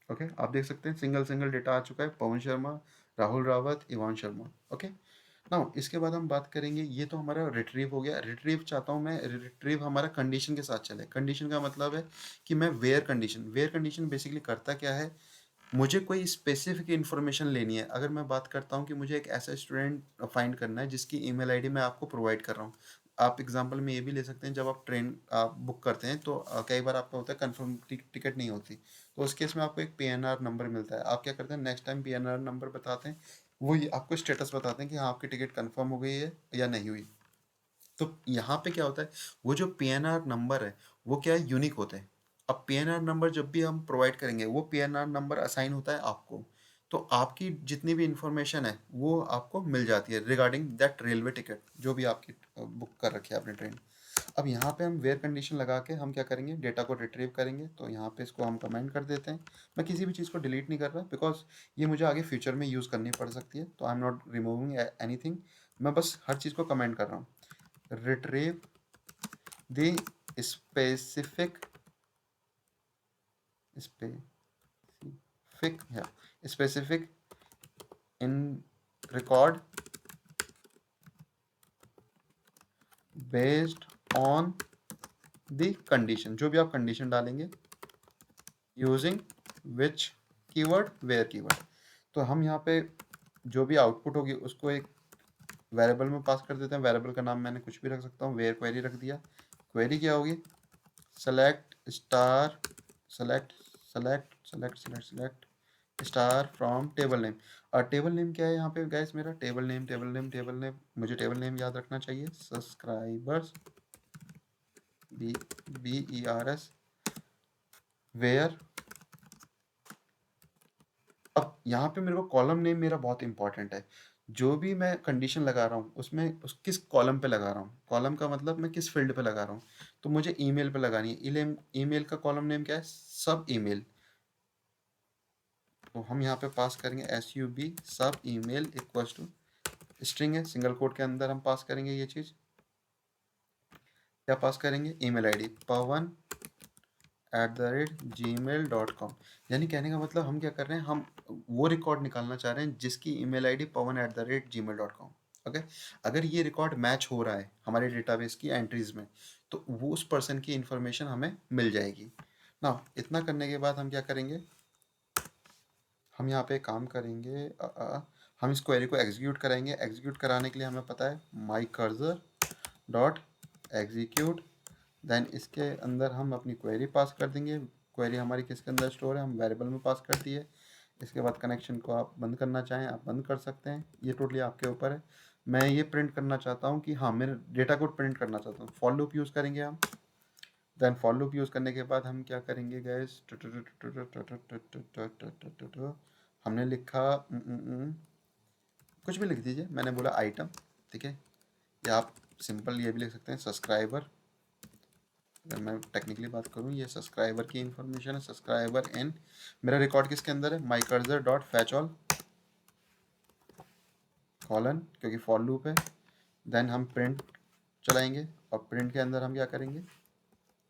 ओके, आप देख सकते हैं सिंगल सिंगल डेटा आ चुका है, Pawan Sharma, Rahul Rawat, Ivan Sharma. Okay, now इसके बाद हम बात करेंगे, ये तो हमारा रिट्रीव हो गया। रिट्रीव चाहता हूँ मैं, रिट्रीव हमारा कंडीशन के साथ चले। कंडीशन का मतलब है कि मैं where condition, where condition basically करता क्या है, मुझे कोई स्पेसिफिक इन्फॉर्मेशन लेनी है। अगर मैं बात करता हूँ कि मुझे एक ऐसा स्टूडेंट फाइंड करना है जिसकी ईमेल आईडी मैं आपको प्रोवाइड कर रहा हूँ। आप एग्जांपल में ये भी ले सकते हैं, जब आप ट्रेन आप बुक करते हैं तो कई बार आपका होता है कंफर्म टिकट नहीं होती, तो उस केस में आपको एक पीएनआर नंबर मिलता है। आप क्या करते हैं, नेक्स्ट टाइम पीएनआर नंबर बताते हैं, वो ये आपको स्टेटस बताते हैं कि हाँ आपकी टिकट कंफर्म हो गई है या नहीं हुई। तो यहाँ पे क्या होता है, वो जो पीएनआर नंबर है वो क्या है, यूनिक होते हैं। अब पीएनआर नंबर जब भी हम प्रोवाइड करेंगे, वो पीएनआर नंबर असाइन होता है आपको, तो आपकी जितनी भी इंफॉर्मेशन है वो आपको मिल जाती है रिगार्डिंग दैट रेलवे टिकट, जो भी आपकी बुक कर रखी है आपने ट्रेन। अब यहाँ पे हम वेयर कंडीशन लगा के हम क्या करेंगे, डेटा को रिट्रीव करेंगे। तो यहाँ पे इसको हम कमेंट कर देते हैं। मैं किसी भी चीज़ को डिलीट नहीं कर रहा, बिकॉज ये मुझे आगे फ्यूचर में यूज़ करनी पड़ सकती है, तो I am not removing anything. मैं बस हर चीज़ को कमेंट कर रहा हूँ। retrieve the specific specific in record based on the condition, जो भी आप कंडीशन डालेंगे, using which keyword, where keyword. तो हम यहाँ पे जो भी आउटपुट होगी उसको एक वेरिएबल में पास कर देते हैं। वेरिएबल का नाम मैंने कुछ भी रख सकता हूँ, वेयर क्वेरी रख दिया। क्वेरी क्या होगी, select star, select select select select select star from table name. और टेबल नेम क्या है यहाँ पे गाइस, मेरा table name, table name, table name, मुझे टेबल नेम याद रखना चाहिए, सब्सक्राइबर्स, BERS, वेयर। अब यहाँ पे मेरे को कॉलम नेम मेरा बहुत इंपॉर्टेंट है। जो भी मैं कंडीशन लगा रहा हूँ उसमें उस किस कॉलम पे लगा रहा हूँ, कॉलम का मतलब मैं किस फील्ड पे लगा रहा हूँ। तो मुझे ईमेल पे लगानी है, ईमेल का कॉलम नेम क्या है, सब ईमेल। तो हम यहाँ पे पास करेंगे SUB सब ईमेल इक्वल्स टू, स्ट्रिंग है, सिंगल कोट के अंदर हम पास करेंगे ये चीज़। क्या पास करेंगे, ईमेल आईडी pawan@gmail.com। यानी कहने का मतलब हम क्या कर रहे हैं, हम वो रिकॉर्ड निकालना चाह रहे हैं जिसकी ईमेल आईडी pawan@gmail.com। ओके, अगर ये रिकॉर्ड मैच हो रहा है हमारे डेटाबेस की एंट्रीज में, तो वो उस पर्सन की इंफॉर्मेशन हमें मिल जाएगी ना। इतना करने के बाद हम क्या करेंगे, हम यहाँ पे काम करेंगे, हम इस क्वेरी को एग्जीक्यूट कराएंगे। एग्जीक्यूट कराने के लिए हमें पता है my cursor dot execute. Then इसके अंदर हम अपनी क्वेरी पास कर देंगे। क्वेरी हमारी किसके अंदर स्टोर है, हम वेरिएबल में पास कर दिए। इसके बाद कनेक्शन को आप बंद करना चाहें आप बंद कर सकते हैं, ये टोटली आपके ऊपर है। मैं ये प्रिंट करना चाहता हूँ कि हाँ मेरे डेटा को प्रिंट करना चाहता हूँ, फॉर लूप यूज़ करेंगे हम। देन फॉर लूप यूज़ करने के बाद हम क्या करेंगे गैस, हमने लिखा कुछ भी लिख दीजिए, मैंने बोला आइटम, ठीक है। या आप सिंपल ये भी लिख सकते हैं सब्सक्राइबर। अगर मैं टेक्निकली बात करूँ, ये सब्सक्राइबर की इंफॉर्मेशन है, सब्सक्राइबर इन, मेरा रिकॉर्ड किसके अंदर है, my cursor dot fetch all colon, क्योंकि फॉर लूप है। देन हम प्रिंट चलाएंगे और प्रिंट के अंदर हम क्या करेंगे,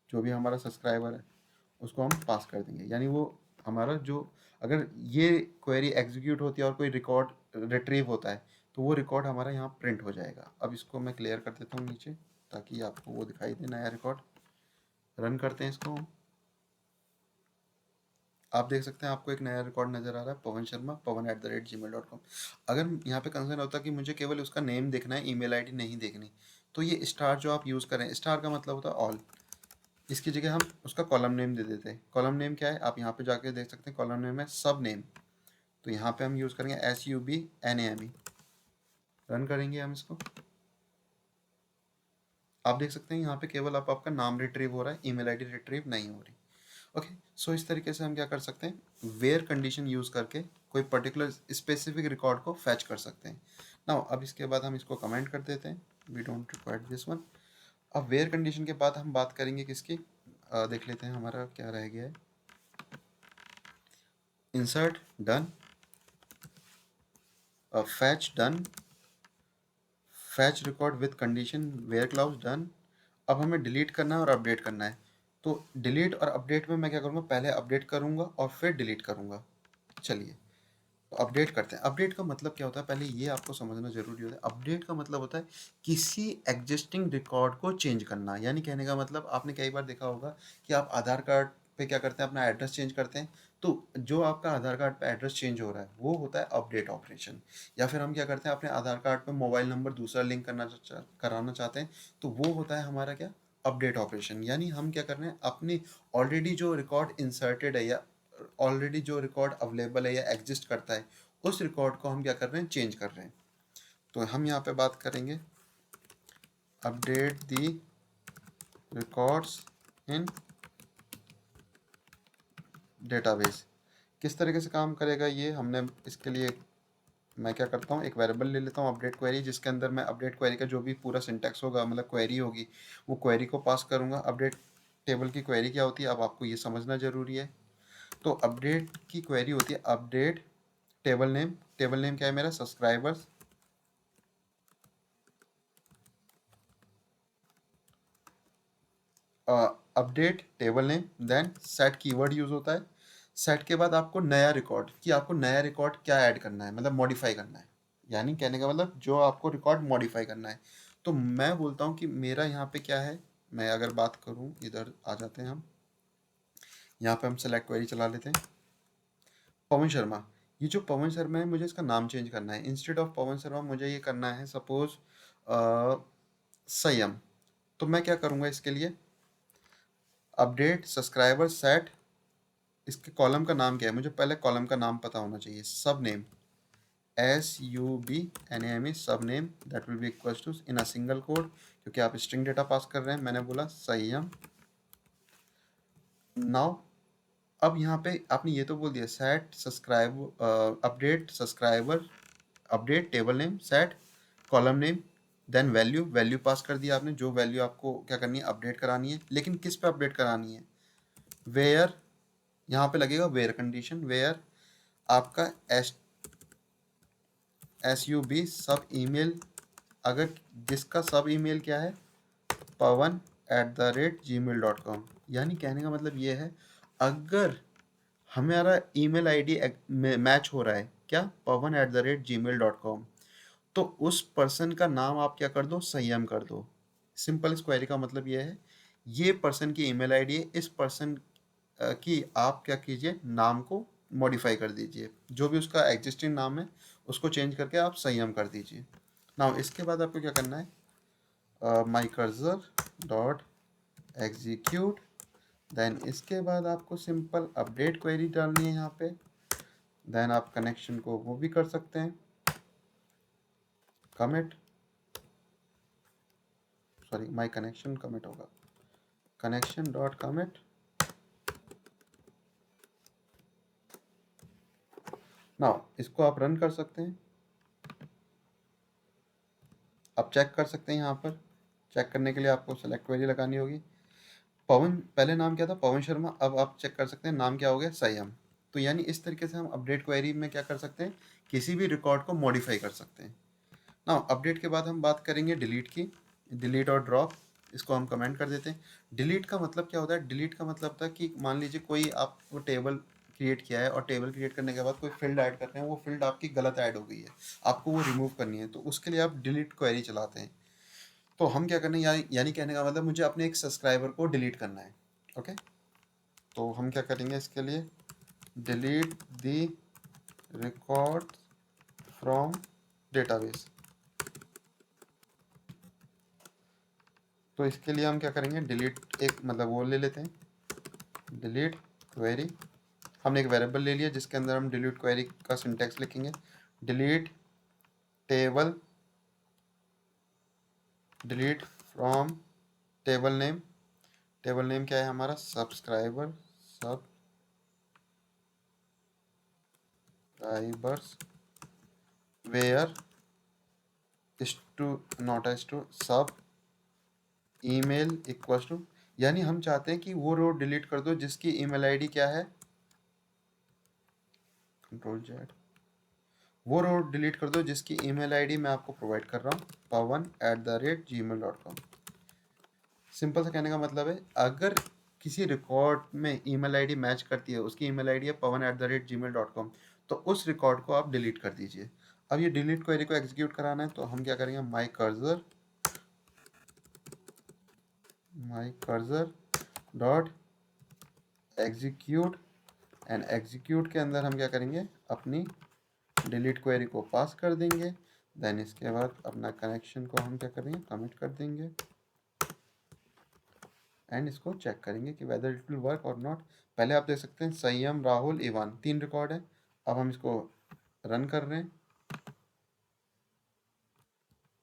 जो भी हमारा सब्सक्राइबर है उसको हम पास कर देंगे। यानी वो हमारा जो, अगर ये क्वेरी एग्जीक्यूट होती है और कोई रिकॉर्ड रिट्रीव होता है, तो वो रिकॉर्ड हमारा यहाँ प्रिंट हो जाएगा। अब इसको मैं क्लियर कर देता हूँ नीचे, ताकि आपको वो दिखाई दे नया रिकॉर्ड। रन करते हैं इसको। आप देख सकते हैं आपको एक नया रिकॉर्ड नज़र आ रहा है, पवन शर्मा pawan@gmail.com। अगर यहाँ पे कंसर्न होता कि मुझे केवल उसका नेम देखना है, ईमेल आईडी नहीं देखनी, तो ये स्टार जो आप यूज़ करें, स्टार का मतलब होता है ऑल, इसकी जगह हम उसका कॉलम नेम दे देते हैं। कॉलम नेम क्या है, आप यहाँ पे जाके देख सकते हैं, कॉलम नेम है सब नेम। तो यहाँ पे हम यूज़ करेंगे SUBNAME। रन करेंगे हम इसको। आप देख सकते हैं यहाँ पे केवल आपका नाम रिट्रीव हो रहा है, ईमेल आईडी रिट्रीव नहीं हो रही। ओके, सो इस तरीके से हम क्या कर सकते हैं, वेयर कंडीशन यूज़ करके कोई पर्टिकुलर स्पेसिफिक रिकॉर्ड को फैच कर सकते हैं। नाउ अब इसके बाद हम इसको कमेंट कर देते हैं, we don't require this one. अब वेयर कंडीशन के बाद हम बात करेंगे किसकी, देख लेते हैं हमारा क्या रह गया है। Insert done, fetch done, fetch record with condition where clause done. अब हमें डिलीट करना है और अपडेट करना है। तो डिलीट और अपडेट में मैं क्या करूँगा, पहले अपडेट करूँगा और फिर डिलीट करूँगा। चलिए तो अपडेट करते हैं। अपडेट का मतलब क्या होता है, पहले ये आपको समझना जरूरी होता है। अपडेट का मतलब होता है किसी एग्जिस्टिंग रिकॉर्ड को चेंज करना। यानी कहने का मतलब, आपने कई बार देखा होगा कि आप आधार कार्ड पे क्या करते हैं, अपना एड्रेस चेंज करते हैं, तो जो आपका आधार कार्ड पे एड्रेस चेंज हो रहा है वो होता है अपडेट ऑपरेशन। या फिर हम क्या करते हैं, अपने आधार कार्ड पे मोबाइल नंबर दूसरा लिंक कराना चाहते हैं, तो वो होता है हमारा क्या, अपडेट ऑपरेशन। यानी हम क्या कर रहे हैं, अपनी ऑलरेडी जो रिकॉर्ड इंसर्टेड है, या ऑलरेडी जो रिकॉर्ड अवेलेबल है या एग्जिस्ट करता है, उस रिकॉर्ड को हम क्या कर रहे हैं, चेंज कर रहे हैं। तो हम यहाँ पे बात करेंगे update the records in database. किस तरीके से काम करेगा ये, हमने इसके लिए मैं क्या करता हूँ, एक वेरिएबल ले लेता हूँ अपडेट क्वेरी, जिसके अंदर मैं अपडेट क्वेरी का जो भी पूरा सिंटैक्स होगा, मतलब क्वेरी होगी, वो क्वेरी को पास करूँगा। अपडेट टेबल की क्वेरी क्या होती है, अब आपको ये समझना ज़रूरी है। तो अपडेट की क्वेरी होती है update table name. Table name क्या है मेरा, subscribers. Update table name, then set keyword use होता है। सेट के बाद आपको नया रिकॉर्ड, कि आपको नया रिकॉर्ड क्या ऐड करना है, मतलब मॉडिफाई करना है। यानी कहने का मतलब जो आपको रिकॉर्ड मॉडिफाई करना है। तो मैं बोलता हूँ कि मेरा यहाँ पे क्या है, मैं अगर बात करूँ, इधर आ जाते हैं हम, यहाँ पे हम सेलेक्ट क्वेरी चला लेते हैं। पवन शर्मा, ये जो पवन शर्मा है, मुझे इसका नाम चेंज करना है। इंस्टेड ऑफ पवन शर्मा मुझे ये करना है सपोज संयम। तो मैं क्या करूँगा इसके लिए, अपडेट सब्सक्राइबर सेट, इसके कॉलम का नाम क्या है, मुझे पहले कॉलम का नाम पता होना चाहिए। Sub name, SUBNAME, sub name, that will be equals to in a single code, क्योंकि आप स्ट्रिंग डेटा पास कर रहे हैं। मैंने बोला संयम। नाउ अब यहाँ पे आपने ये तो बोल दिया, set subscribe update subscriber, update table name, set column name, then value, value pass कर दिया आपने, जो वैल्यू आपको क्या करनी है, अपडेट करानी है। लेकिन किस पे अपडेट करानी है, वेयर, यहाँ पे लगेगा वेयर कंडीशन, वेयर आपका SUB सब ईमेल, अगर जिसका सब ईमेल क्या है, pawan@gmail.com। यानी कहने का मतलब ये है, अगर हमारा ईमेल आईडी मैच हो रहा है क्या, pawan@gmail.com, तो उस पर्सन का नाम आप क्या कर दो, संयम कर दो। सिंपल इस क्वेरी का मतलब ये है, ये पर्सन की ईमेल आईडी है, इस पर्सन की आप क्या कीजिए, नाम को मॉडिफाई कर दीजिए, जो भी उसका एग्जिस्टिंग नाम है उसको चेंज करके आप संयम कर दीजिए। नाउ इसके बाद आपको क्या करना है, my cursor dot execute, then इसके बाद आपको सिंपल अपडेट क्वेरी डालनी है यहाँ पे। देन आप कनेक्शन को वो भी कर सकते हैं, commit, sorry my connection commit होगा, कनेक्शन डॉट कमिट। नाउ इसको आप रन कर सकते हैं। आप चेक कर सकते हैं, यहाँ पर चेक करने के लिए आपको सेलेक्ट क्वेरी लगानी होगी। पवन, पहले नाम क्या था, पवन शर्मा, अब आप चेक कर सकते हैं नाम क्या हो गया, संयम। तो यानी इस तरीके से हम अपडेट क्वेरी में क्या कर सकते हैं, किसी भी रिकॉर्ड को मॉडिफाई कर सकते हैं। ना अपडेट के बाद हम बात करेंगे डिलीट की, डिलीट और ड्रॉप, इसको हम कमेंट कर देते हैं। डिलीट का मतलब क्या होता है, डिलीट का मतलब होता है कि मान लीजिए कोई आप वो टेबल क्रिएट किया है और टेबल क्रिएट करने के बाद कोई फील्ड ऐड कर रहे हैं, वो फील्ड आपकी गलत ऐड हो गई है, आपको वो रिमूव करनी है, तो उसके लिए आप डिलीट क्वेरी चलाते हैं। तो हम क्या करना है, यानी कहने का मतलब मुझे अपने एक सब्सक्राइबर को डिलीट करना है। ओके, तो हम क्या करेंगे इसके लिए, delete the record from database. तो इसके लिए हम क्या करेंगे, डिलीट एक मतलब वो ले लेते हैं, डिलीट क्वेरी। हमने एक वेरिएबल ले लिया जिसके अंदर हम डिलीट क्वेरी का सिंटैक्स लिखेंगे, delete table, delete from table name. Table name क्या है हमारा, subscribers where is to not as to sub email equals to, यानी हम चाहते हैं कि वो रो डिलीट कर दो जिसकी ईमेल आईडी क्या है, कंट्रोल जेड, वो रो डिलीट कर दो जिसकी ईमेल आईडी मैं आपको प्रोवाइड कर रहा हूँ, pawan@gmail.com। सिंपल सा कहने का मतलब है, अगर किसी रिकॉर्ड में ईमेल आईडी मैच करती है, उसकी ईमेल आईडी है pawan@gmail.com, तो उस रिकॉर्ड को आप डिलीट कर दीजिए। अब ये डिलीट क्वेरी को एग्जीक्यूट कराना है, तो हम क्या करेंगे, माई cursor dot execute, and execute के अंदर हम क्या करेंगे, अपनी डिलीट क्वेरी को पास कर देंगे। देन इसके बाद अपना कनेक्शन को हम क्या करेंगे, कमिट कर देंगे, एंड इसको चेक करेंगे कि वेदर इट विल वर्क और नॉट। पहले आप देख सकते हैं संयम, राहुल, इवान, 3 रिकॉर्ड है। अब हम इसको रन कर रहे हैं,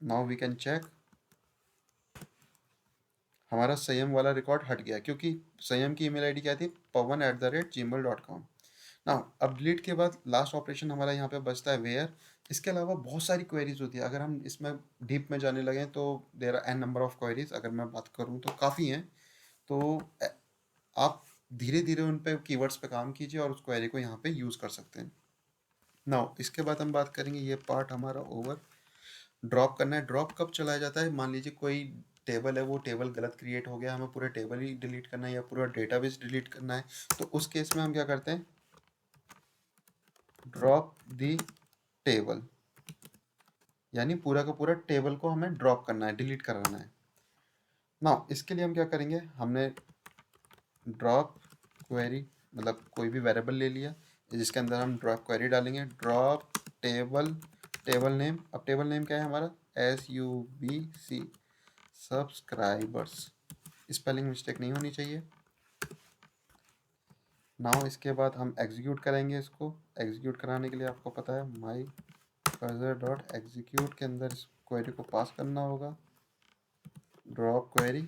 नाउ वी कैन चेक, हमारा संयम वाला रिकॉर्ड हट गया क्योंकि संयम की ईमेल आईडी क्या थी, pawan@gmail.com। ना अब डिलीट के बाद लास्ट ऑपरेशन हमारा यहाँ पे बचता है वेयर। इसके अलावा बहुत सारी क्वेरीज होती है, अगर हम इसमें डीप में जाने लगे तो there are n number of queries, अगर मैं बात करूँ तो काफ़ी हैं। तो आप धीरे धीरे उन पे कीवर्ड्स पे काम कीजिए और उस क्वेरी को यहाँ पे यूज़ कर सकते हैं। नाउ इसके बाद हम बात करेंगे, ये पार्ट हमारा ओवर। ड्रॉप करना है, ड्रॉप कब चलाया जाता है, मान लीजिए कोई टेबल है, वो टेबल गलत क्रिएट हो गया, हमें पूरा टेबल ही डिलीट करना है या पूरा डेटाबेस डिलीट करना है, तो उस केस में हम क्या करते हैं, ड्रॉप दी टेबल, यानी पूरा का पूरा टेबल को हमें ड्रॉप करना है, डिलीट कराना है। ना इसके लिए हम क्या करेंगे, हमने ड्रॉप क्वेरी मतलब कोई भी वेरिएबल ले लिया जिसके अंदर हम ड्रॉप क्वेरी डालेंगे, ड्रॉप टेबल, टेबल नेम। अब टेबल नेम क्या है हमारा, SUBC, सब्सक्राइबर्स, स्पेलिंग मिस्टेक नहीं होनी चाहिए। नाउ इसके बाद हम एग्जीक्यूट करेंगे, इसको एग्जीक्यूट कराने के लिए आपको पता है माई कर्सर डॉट एग्जीक्यूट के अंदर इस क्वेरी को पास करना होगा, ड्रॉप क्वेरी।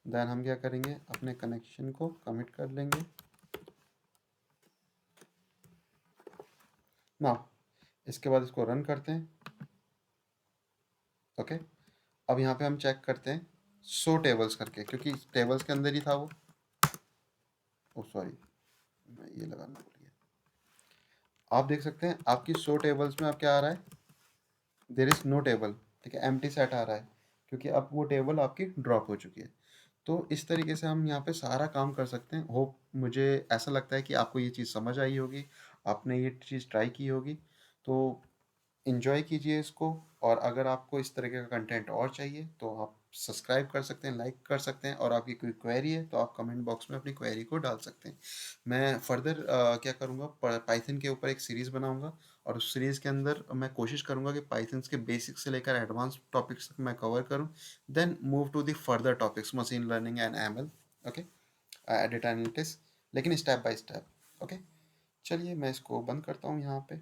देन हम क्या करेंगे, अपने कनेक्शन को कमिट कर लेंगे। नाउ इसके बाद इसको रन करते हैं। ओके, अब यहाँ पे हम चेक करते हैं शो टेबल्स करके, क्योंकि टेबल्स के अंदर ही था वो, ओ सॉरी मैं ये लगाना भूल गया। आप देख सकते हैं आपकी शो टेबल्स में अब क्या आ रहा है, देर इज नो टेबल, ठीक है, एम्प्टी सेट आ रहा है, क्योंकि अब वो टेबल आपकी ड्रॉप हो चुकी है। तो इस तरीके से हम यहाँ पे सारा काम कर सकते हैं। होप, मुझे ऐसा लगता है कि आपको ये चीज़ समझ आई होगी, आपने ये चीज़ ट्राई की होगी। तो इन्जॉय कीजिए इसको, और अगर आपको इस तरीके का कंटेंट और चाहिए तो आप सब्सक्राइब कर सकते हैं, लाइक कर सकते हैं, और आपकी कोई क्वेरी है तो आप कमेंट बॉक्स में अपनी क्वेरी को डाल सकते हैं। मैं फर्दर क्या करूँगा, पाइथन के ऊपर एक सीरीज़ बनाऊँगा, और उस सीरीज़ के अंदर मैं कोशिश करूँगा कि पाइथन के बेसिक से लेकर एडवांस टॉपिक्स तक मैं कवर करूँ, then move to the further topics, machine learning and ML, okay, data analytics, लेकिन स्टेप बाय स्टेप। ओके, चलिए मैं इसको बंद करता हूँ यहाँ पे।